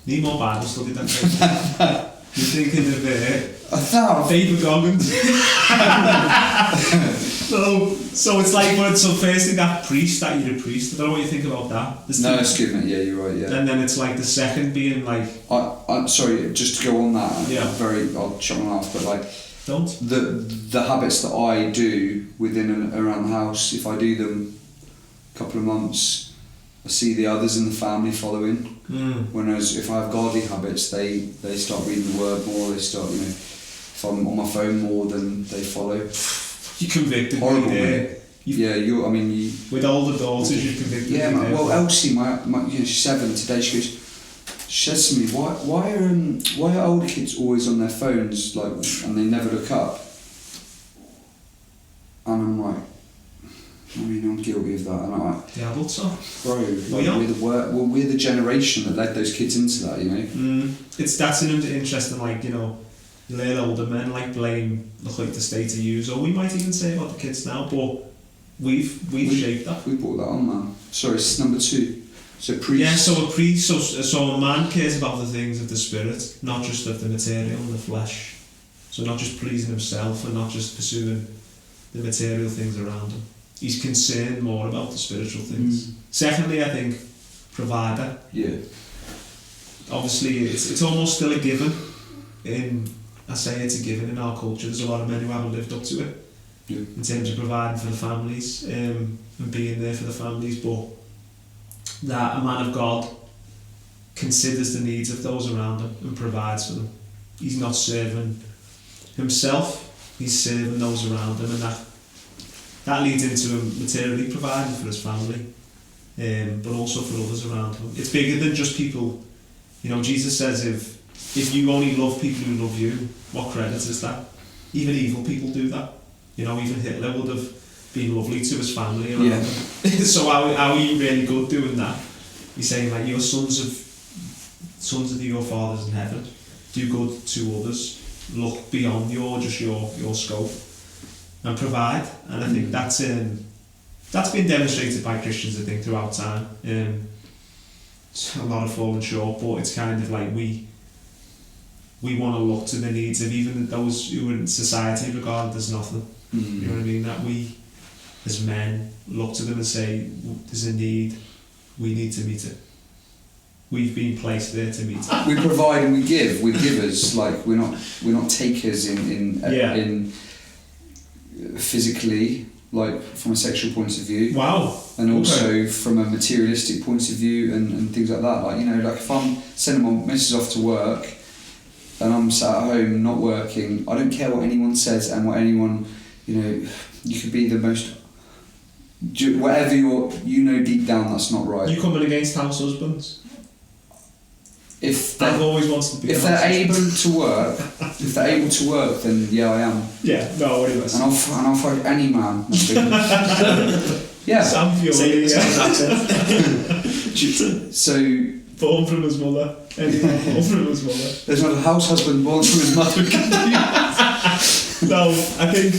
Need more Bible study than you're thinking of David Goggins. so it's like, but so firstly that priest, that you're a priest. I don't know what you think about that. No, excuse me. Yeah, you're right. Yeah. And then it's like the second being like. I'm sorry. Just to go on that. Yeah. I'll shut my mouth, but like. Don't. The habits that I do within and around the house, if I do them a couple of months, I see the others in the family following. Whereas if I have godly habits, they start reading the word more. They start, you know, if I'm on my phone more, then they follow. You convicted Horrible, me there. You with all the daughters, you convicted me. Yeah, well, Elsie, my she's 7 today. She says to me, why are older kids always on their phones, like, and they never look up? And I'm like, I mean, I'm guilty of that, and I'm like, the adults are. Bro, like, we're the generation that led those kids into that, you know. That's an interesting, like, you know, little older men like blame the state of use, or we might even say about the kids now, but we've shaped that. We brought that on, man. Sorry, it's number 2. So priest. Yeah, so a priest, so a man cares about the things of the spirit, not just of the material and the flesh. So not just pleasing himself and not just pursuing the material things around him. He's concerned more about the spiritual things. Secondly, I think, provider. Yeah. Obviously, it's almost still a given. I say it's a given in our culture. There's a lot of men who haven't lived up to it. Yeah. In terms of providing for the families and being there for the families, but that a man of God considers the needs of those around him and provides for them. He's not serving himself, he's serving those around him, and that leads into him materially providing for his family, but also for others around him. It's bigger than just people. You know, Jesus says if you only love people who love you, what credit is that? Even evil people do that. You know, even Hitler would have been lovely to his family around him. So how are you really good doing that? He's saying, like, you're sons of your fathers in heaven. Do good to others. Look beyond your scope and provide. And I think that's been demonstrated by Christians, I think, throughout time. A lot have fallen short, but it's kind of like we want to look to the needs of even those who in society regarded as nothing. You know what I mean? That we, as men, look to them and say, there's a need, we need to meet it. We've been placed there to meet it. We provide and we give. We're givers. Like, we're not takers in physically, like from a sexual point of view. Wow. And also Okay. from a materialistic point of view and things like that. Like, you know, like if I'm sending my missus off to work and I'm sat at home not working, I don't care what anyone says and what anyone, you know, you could be the most, whatever you know deep down that's not right. You coming against house husbands? If I've they're, always wanted to be. if a they're house able to work, then yeah, I am. husband. Yeah. No. What do you And I'll fight any man. Yeah. Sam Fury. So Born from his mother. Anyone born from his mother. there's not a house husband born from his mother. No, I think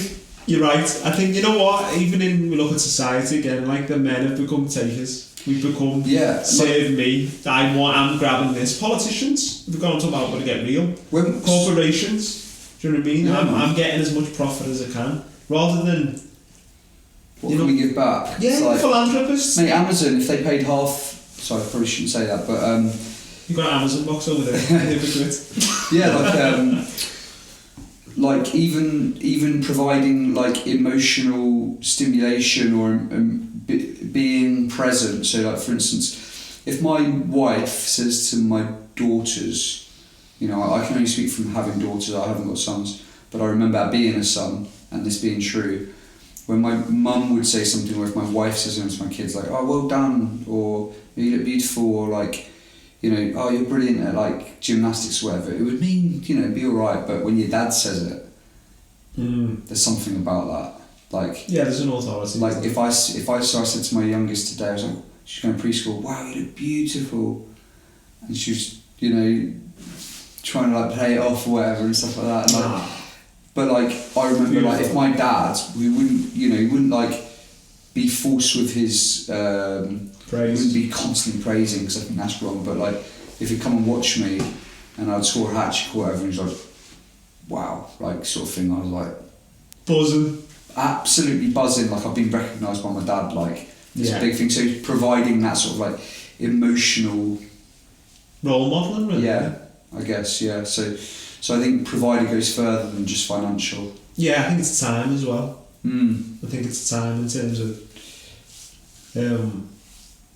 you're right. I think, you know what, even in, we look at society again, like the men have become takers. We've become, Yeah, serve me, I'm grabbing this. Politicians, we've gone on to about to get real. when, Corporations, do you know what I mean? Yeah. I'm getting as much profit as I can, rather than, what you can know- we give back? yeah, It's like, philanthropists. mate, Amazon, if they paid half, sorry, I probably shouldn't say that, but You've got an Amazon box over there, hypocrite. yeah, like even providing like emotional stimulation or being present. So, like for instance, if my wife says to my daughters, you know, I can only speak from having daughters. I haven't got sons, but I remember being a son and this being true. When my mum would say something, or if my wife says something to my kids, like, "Oh, well done," or "You look beautiful," or like, you know, "Oh, you're brilliant at like gymnastics," or whatever, it would mean, you know, be alright. But when your dad says it, there's something about that. Like, Yeah, there's an authority. like if I said to my youngest today, I was like, she's going to preschool. "Wow, you look beautiful," and she was, you know, trying to like play it off or whatever and stuff like that. And, like, but like I remember, like if my dad, he wouldn't like be forced with his. He wouldn't be constantly praising because I think that's wrong. But like if he'd come and watch me, and I'd score a hat trick or whatever, and he's like, "Wow," like sort of thing. I was like buzzing. absolutely buzzing. Like I've been recognised by my dad. Like it's a big thing. So providing that sort of like emotional Role modelling, really. Yeah, I guess, yeah. So I think provider goes further than just financial. Yeah, I think it's time as well. Mm. I think it's time in terms of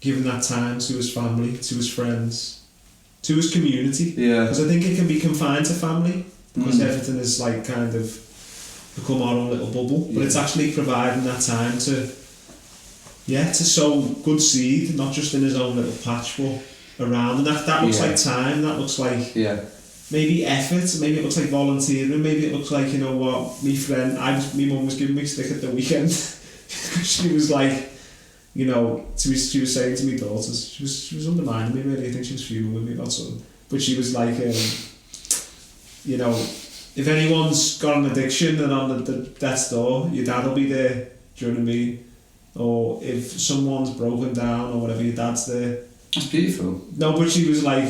giving that time to his family, to his friends, to his community. Yeah. Because I think it can be confined to family, because everything is like kind of become our own little bubble. But it's actually providing that time to sow good seed, not just in his own little patch, but around. And that looks like time, that looks like maybe effort, maybe it looks like volunteering, maybe it looks like, you know what, my friend, my mum was giving me stick at the weekend. She was like, you know, she was saying to me daughters, she was undermining me really, I think she was fuming with me about something, but she was like, you know, if anyone's got an addiction and on the death's door, your dad will be there, do you know what I mean? Or if someone's broken down or whatever, your dad's there. That's beautiful. No, but she was like,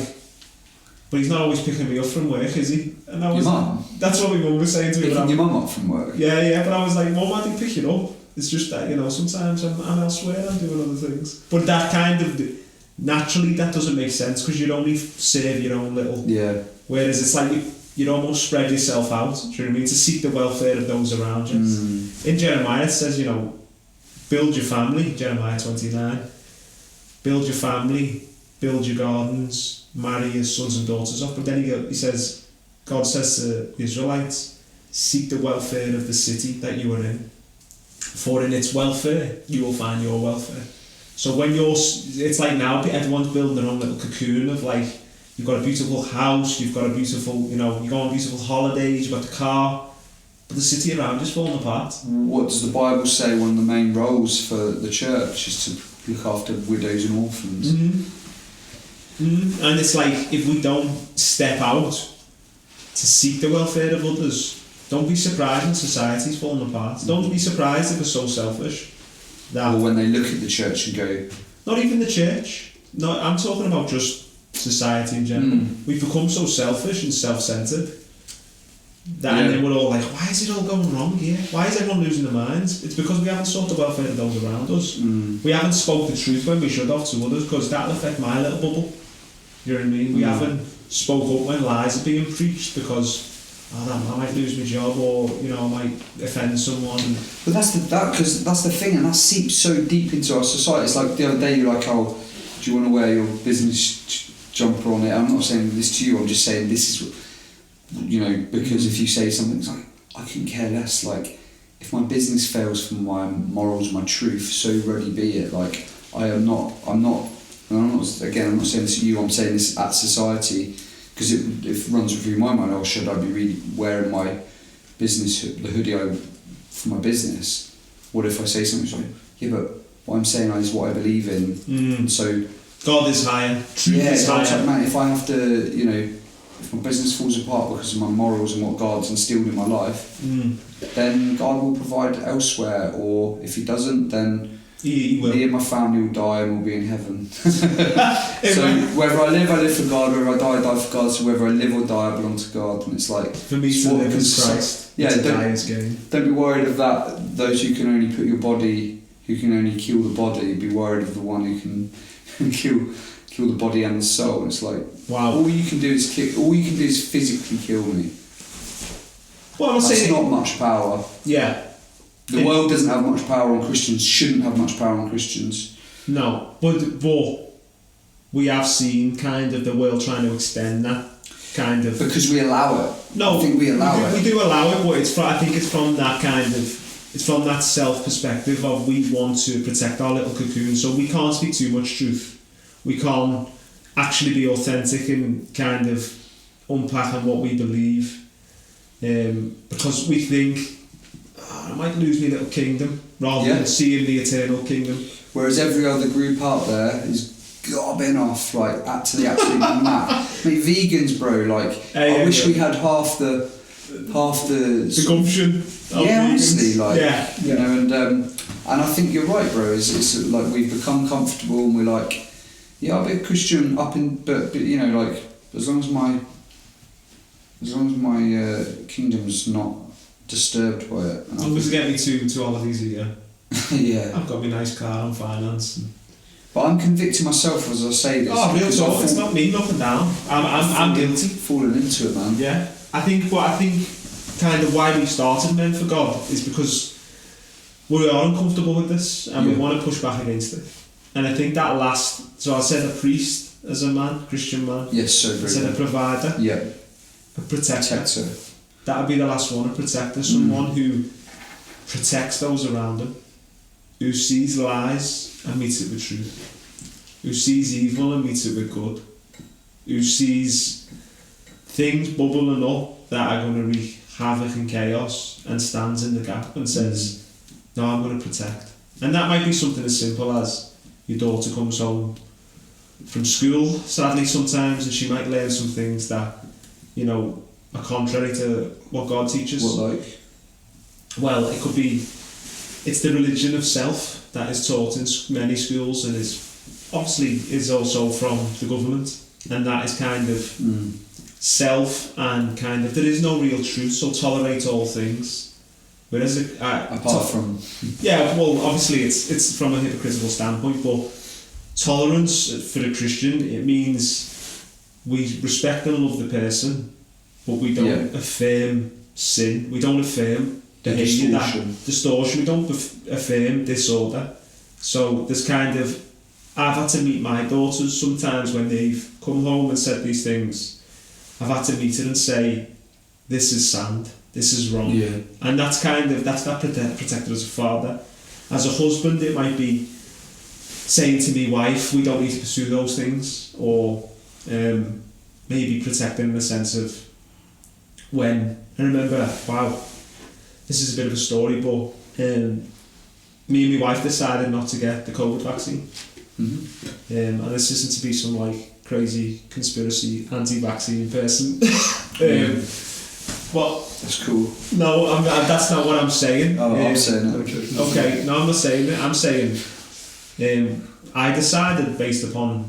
but he's not always picking me up from work, is he? And I was, your mum? that's what my mum was saying to me. Picking your mum up from work? Yeah, but I was like, Mum, I do pick it up. It's just that, you know, sometimes I'm elsewhere, I'm doing other things. But that kind of, naturally, that doesn't make sense, because you'd only serve your own little. Yeah. Whereas it's like, you'd almost spread yourself out, do you know what I mean? To seek the welfare of those around you. In Jeremiah it says, you know, build your family, Jeremiah 29. Build your family, build your gardens, marry your sons and daughters off. But then he says, God says to the Israelites, seek the welfare of the city that you are in. For in its welfare, you will find your welfare. So when it's like now, everyone's building their own little cocoon of like, you've got a beautiful house, you've got a beautiful, you know, you go on beautiful holidays, you've got the car, but the city around is falling apart. What does the Bible say one of the main roles for the church is to look after widows and orphans? And it's like, if we don't step out to seek the welfare of others, don't be surprised when society's falling apart. Don't be surprised if we're so selfish. Or when they look at the church and go... Not even the church. No, I'm talking about just society in general. We've become so selfish and self-centred that and then we're all like, why is it all going wrong here? Why is everyone losing their minds? It's because we haven't sought the welfare of those around us. We haven't spoke the truth when we should have to others, because that'll affect my little bubble. You know what I mean? We haven't spoke up when lies are being preached, because I might lose my job, or I might offend someone. But that's the thing, and that seeps so deep into our society. It's like the other day, you're like, oh, do you want to wear your business jumper on it? I'm not saying this to you. I'm just saying this is, because if you say something, it's like, I couldn't care less. Like, if my business fails for my morals, my truth, so ready be it. Like, I'm not saying this to you, I'm saying this at society, because it runs through my mind, should I be really wearing my business, the hoodie for my business? What if I say something like, yeah, but what I'm saying is what I believe in. And so God is higher. Truth is higher. Like, man, if I have to, if my business falls apart because of my morals and what God's instilled in my life, then God will provide elsewhere, or if He doesn't, then He will. me and my family will die and we'll be in heaven. So whether I live for God, whether I die for God. So whether I live or die, I belong to God. And it's like, for me to live is Christ. Yeah, to die is gain. Don't be worried of that. Those who can only kill the body. Be worried of the one who can kill the body and the soul. And it's like, wow. All you can do is physically kill me. Well, I'm That's saying not much power. Yeah. The world doesn't have much power on Christians. Shouldn't have much power on Christians. No, but we have seen kind of the world trying to extend that kind of, because we allow it. No, I think we allow it. We do allow it, but I think it's from that kind of, it's from that self perspective of we want to protect our little cocoon, so we can't speak too much truth. We can't actually be authentic and kind of unpack on what we believe, because we think, I might lose my little kingdom rather than seeing the eternal kingdom. Whereas every other group out there is gobbing off to the absolute map. I mean, vegans, bro. Like, I wish we had half the gumption. Yeah, honestly, and I think you're right, bro. It's like we've become comfortable and we're like, yeah, I'll be a Christian but like as long as my kingdom's not disturbed by it. As long as get me to holidays a year. Yeah. I've got my nice car and finance. But I'm convicting myself as I say this. Oh, real talk. It's not me knocking down. I'm guilty. Falling into it, man. Yeah. I think kind of why we started Men for God is because we are uncomfortable with this and we want to push back against it. And I think that so I said a priest as a man, Christian man. Yes, so very I said a provider. Yeah. A protector. Protector. That would be the last one, a protector. Someone who protects those around him, who sees lies and meets it with truth, who sees evil and meets it with good, who sees things bubbling up that are going to wreak havoc and chaos and stands in the gap and says, no, I'm going to protect. And that might be something as simple as your daughter comes home from school, sadly sometimes, and she might learn some things that, are contrary to what God teaches. What like? Well, it could be, it's the religion of self that is taught in many schools and is also from the government, and that is kind of self and kind of, there is no real truth, so tolerate all things. Whereas apart from obviously it's from a hypocritical standpoint, but tolerance for a Christian, it means we respect and love the person, but we don't affirm sin, we don't affirm behaviour, distortion, we don't affirm disorder. So there's kind of, I've had to meet my daughters sometimes when they've come home and said these things. I've had to meet her and say, this is sand, this is wrong. Yeah. And that's that protector as a father. As a husband, it might be saying to me wife, we don't need to pursue those things, or maybe protecting in the sense of when, I remember, this is a bit of a story, but me and my wife decided not to get the COVID vaccine. And this isn't to be some crazy conspiracy anti-vaccine person. But that's cool. No, that's not what I'm saying. I'm saying it. Okay, no, I'm not saying it. I'm saying I decided based upon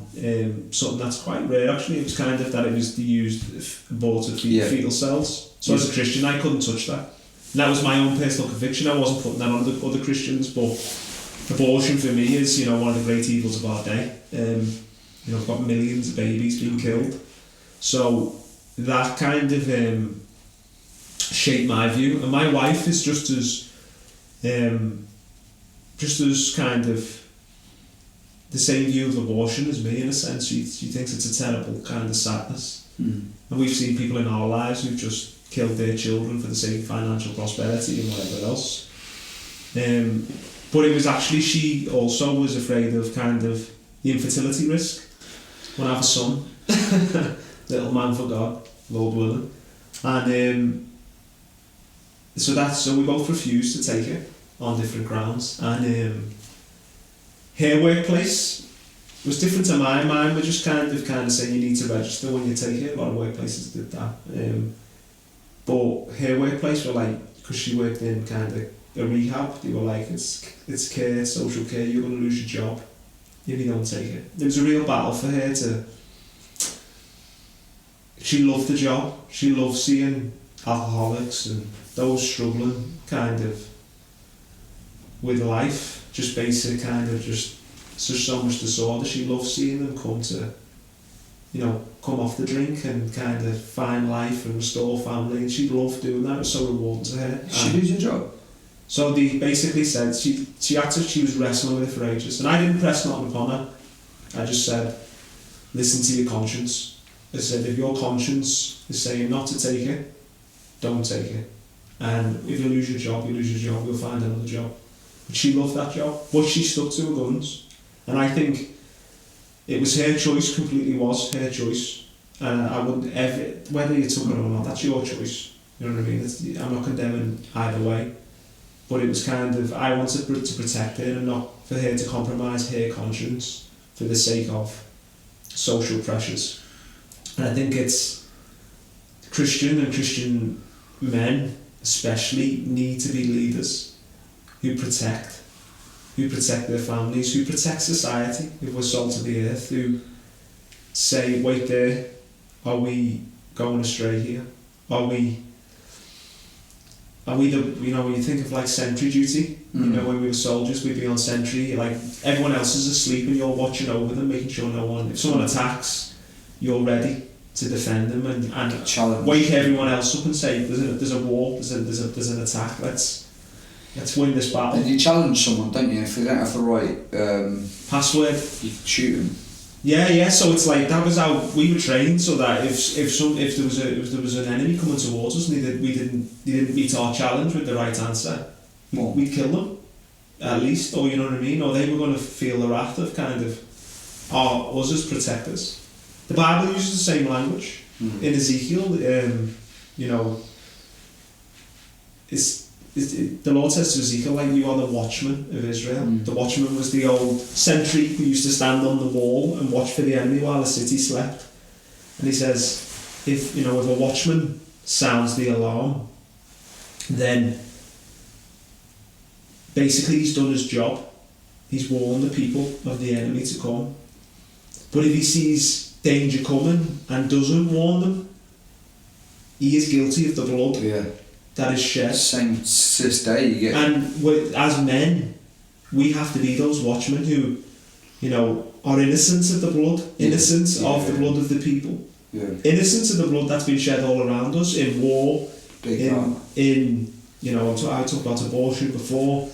something that's quite rare actually. It was kind of that it was used aborted fetal cells. So as a Christian, I couldn't touch that. And that was my own personal conviction. I wasn't putting that on other Christians, but abortion for me is, one of the great evils of our day. We've got millions of babies being killed. So that kind of shaped my view. And my wife is just as kind of the same view of abortion as me, in a sense. She thinks it's a terrible kind of sadness. And we've seen people in our lives who've just killed their children for the sake of financial prosperity and whatever else. But it was actually, she also was afraid of kind of the infertility risk. When I have a son, little man for God, Lord willing. And so we both refused to take it on different grounds. And her workplace was different to mine. Mine were just kind of saying you need to register when you take it. A lot of workplaces did that. But her workplace were like, because she worked in kind of a rehab, they were like, it's care, social care, you're going to lose your job if you don't take it. It was a real battle for her she loved the job. She loved seeing alcoholics and those struggling kind of with life, just basic kind of just so much disorder. She loved seeing them come off the drink and kind of find life and restore family, and she loved doing that. It was so rewarding to her. Did she lose her job? So they basically said she was wrestling with it for ages, and I didn't press nothing upon her. I just said, listen to your conscience. I said, if your conscience is saying not to take it, don't take it. And if you lose your job, you'll find another job. But she loved that job, but she stuck to her guns. And I think it was her choice, completely was her choice. And I wouldn't ever, whether you took it or not, that's your choice. You know what I mean? I'm not condemning either way. But it was kind of, I wanted to protect her and not for her to compromise her conscience for the sake of social pressures. And I think it's Christian men especially need to be leaders who protect their families, who protect society, who were salt of the earth, who say, wait there, are we going astray here? Are we the, when you think of like sentry duty, when we were soldiers, we'd be on sentry, like everyone else is asleep and you're watching over them, making sure if someone attacks, you're ready to defend them and challenge. Wake everyone else up and say, there's a war, there's an attack, let's win this battle. And you challenge someone, don't you? If they don't have the right password, you shoot them. Yeah. So it's like that was how we were trained, so that if there was an enemy coming towards us and they didn't meet our challenge with the right answer, we'd kill them, at least, or you know what I mean, or they were going to feel the wrath of kind of us as protectors. The Bible uses the same language in Ezekiel. The Lord says to Ezekiel, like, you are the watchman of Israel. The watchman was the old sentry who used to stand on the wall and watch for the enemy while the city slept. And he says, if a watchman sounds the alarm, then basically he's done his job. He's warned the people of the enemy to come. But if he sees danger coming and doesn't warn them, he is guilty of the blood that is shed. Same to this day you get. And as men, we have to be those watchmen who, are innocent of the blood, innocent of the blood of the people, innocent of the blood that's been shed all around us in war, I talked about abortion before,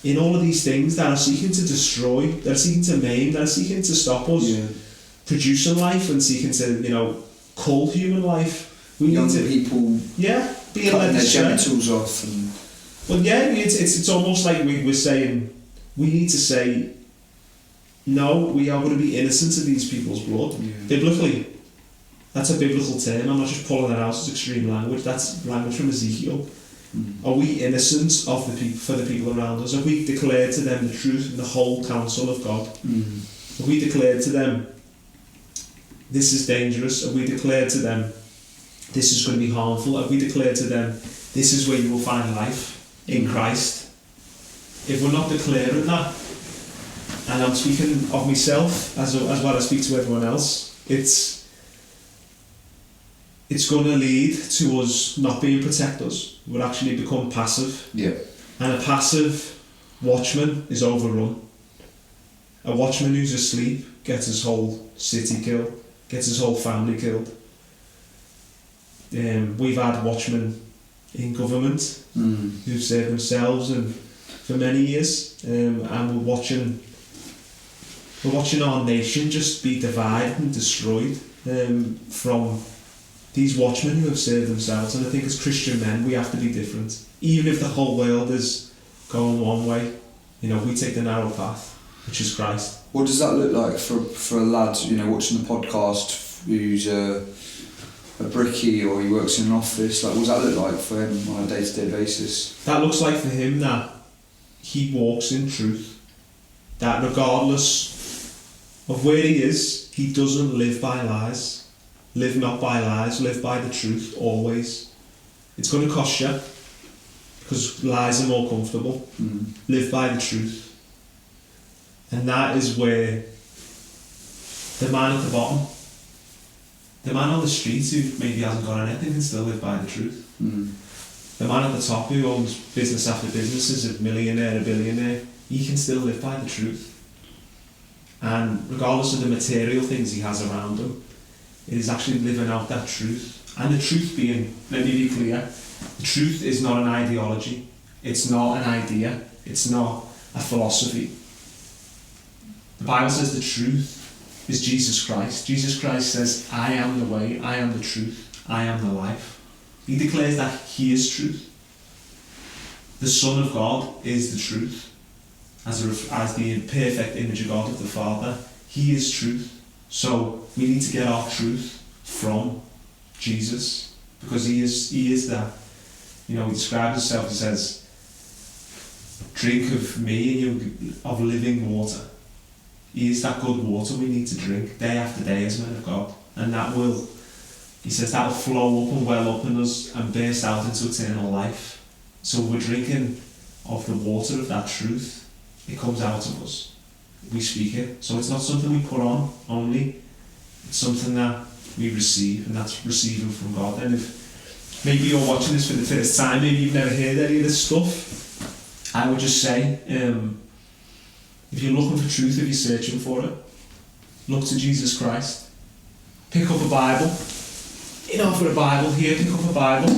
in all of these things that are seeking to destroy, that are seeking to maim, that are seeking to stop us producing life and seeking to, cull human life. We Young need to people being cutting their genitals off. It's almost like we're saying, we need to say, no, we are going to be innocent of these people's blood. Biblically, that's a biblical term. I'm not just pulling it out as extreme language. That's language from Ezekiel. Are we innocent of the people, for the people around us? Have we declared to them the truth and the whole counsel of God? Have we declared to them, this is dangerous? Have we declared to them, this is going to be harmful? Have we declared to them, this is where you will find life in Christ? If we're not declaring that, and I'm speaking of myself as well as I speak to everyone else, it's going to lead to us not being protectors. We'll actually become passive. And a passive watchman is overrun. A watchman who's asleep gets his whole city killed, gets his whole family killed. We've had watchmen in government who've served themselves and for many years, and we're watching our nation just be divided and destroyed from these watchmen who have served themselves. And I think as Christian men we have to be different. Even if the whole world is going one way, we take the narrow path, which is Christ. What does that look like for a lad, watching the podcast who's a brickie or he works in an office? Like, what does that look like for him on a day-to-day basis? That looks like for him that he walks in truth, that regardless of where he is, he doesn't live by lies. Live not by lies, live by the truth always. It's going to cost you because lies are more comfortable. Live by the truth. And that is where the man at the bottom, the man on the street who maybe hasn't got anything, can still live by the truth. The man at the top who owns business after business, is a millionaire, a billionaire, he can still live by the truth. And regardless of the material things he has around him, it is actually living out that truth. And the truth being, let me be clear, the truth is not an ideology, it's not an idea, it's not a philosophy. The Bible says the truth is Jesus Christ. Jesus Christ says, I am the way, I am the truth, I am the life. He declares that he is truth. The Son of God is the truth. As the perfect image of God, of the Father, he is truth. So we need to get our truth from Jesus, because he is that. He describes himself, he says, drink of me of living water. He is that good water we need to drink day after day as men of God. And he says, that will flow up and well up in us and burst out into eternal life. So we're drinking of the water of that truth. It comes out of us. We speak it. So it's not something we put on only. It's something that we receive, and that's receiving from God. And if maybe you're watching this for the first time, maybe you've never heard any of this stuff, I would just say, if you're looking for truth, if you're searching for it, look to Jesus Christ. Pick up a Bible. For a Bible here, pick up a Bible.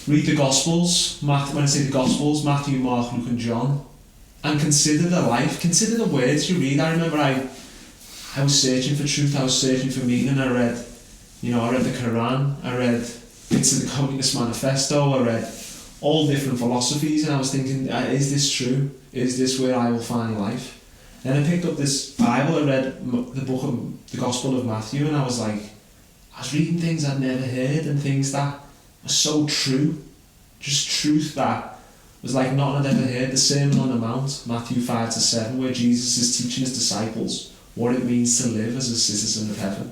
Read the Gospels. When I say the Gospels, Matthew, Mark, Luke and John. And consider the life, consider the words you read. I remember I was searching for truth, I was searching for meaning. I read the Quran, I read bits of the Communist Manifesto, I read all different philosophies, and I was thinking, is this true? Is this where I will find life? Then I picked up this Bible, I read the Gospel of Matthew, and I was reading things I'd never heard, and things that were so true. Just truth that was like nothing I'd ever heard. The Sermon on the Mount, Matthew 5-7, where Jesus is teaching his disciples what it means to live as a citizen of heaven.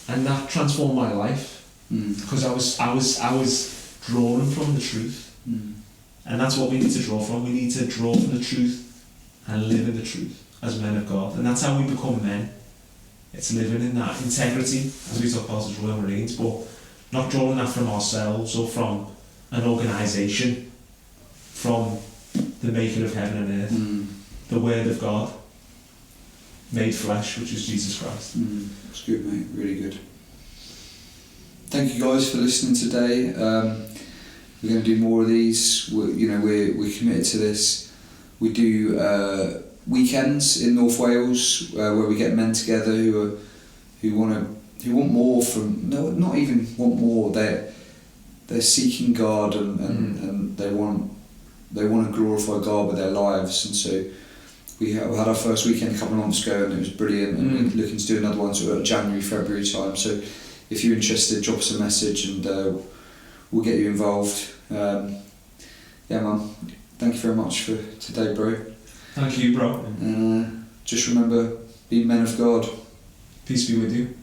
And that transformed my life, because I was drawing from the truth. And that's what we need to draw from. We need to draw from the truth and live in the truth as men of God. And that's how we become men. It's living in that integrity, as we talk about as Royal Marines, but not drawing that from ourselves or from an organisation, from the maker of heaven and earth, the Word of God made flesh, which is Jesus Christ. That's good, mate. Really good. Thank you guys for listening today. We're going to do more of these. We're committed to this. We do weekends in North Wales where we get men together who want more from. No, not even want more. They're seeking God and they want to glorify God with their lives. And so we had our first weekend a couple of months ago, and it was brilliant. And we're looking to do another one sort of January, February time. So if you're interested, drop us a message and we'll get you involved. Man, thank you very much for today, bro. Thank you, bro. Just remember, be men of God. Peace be with you.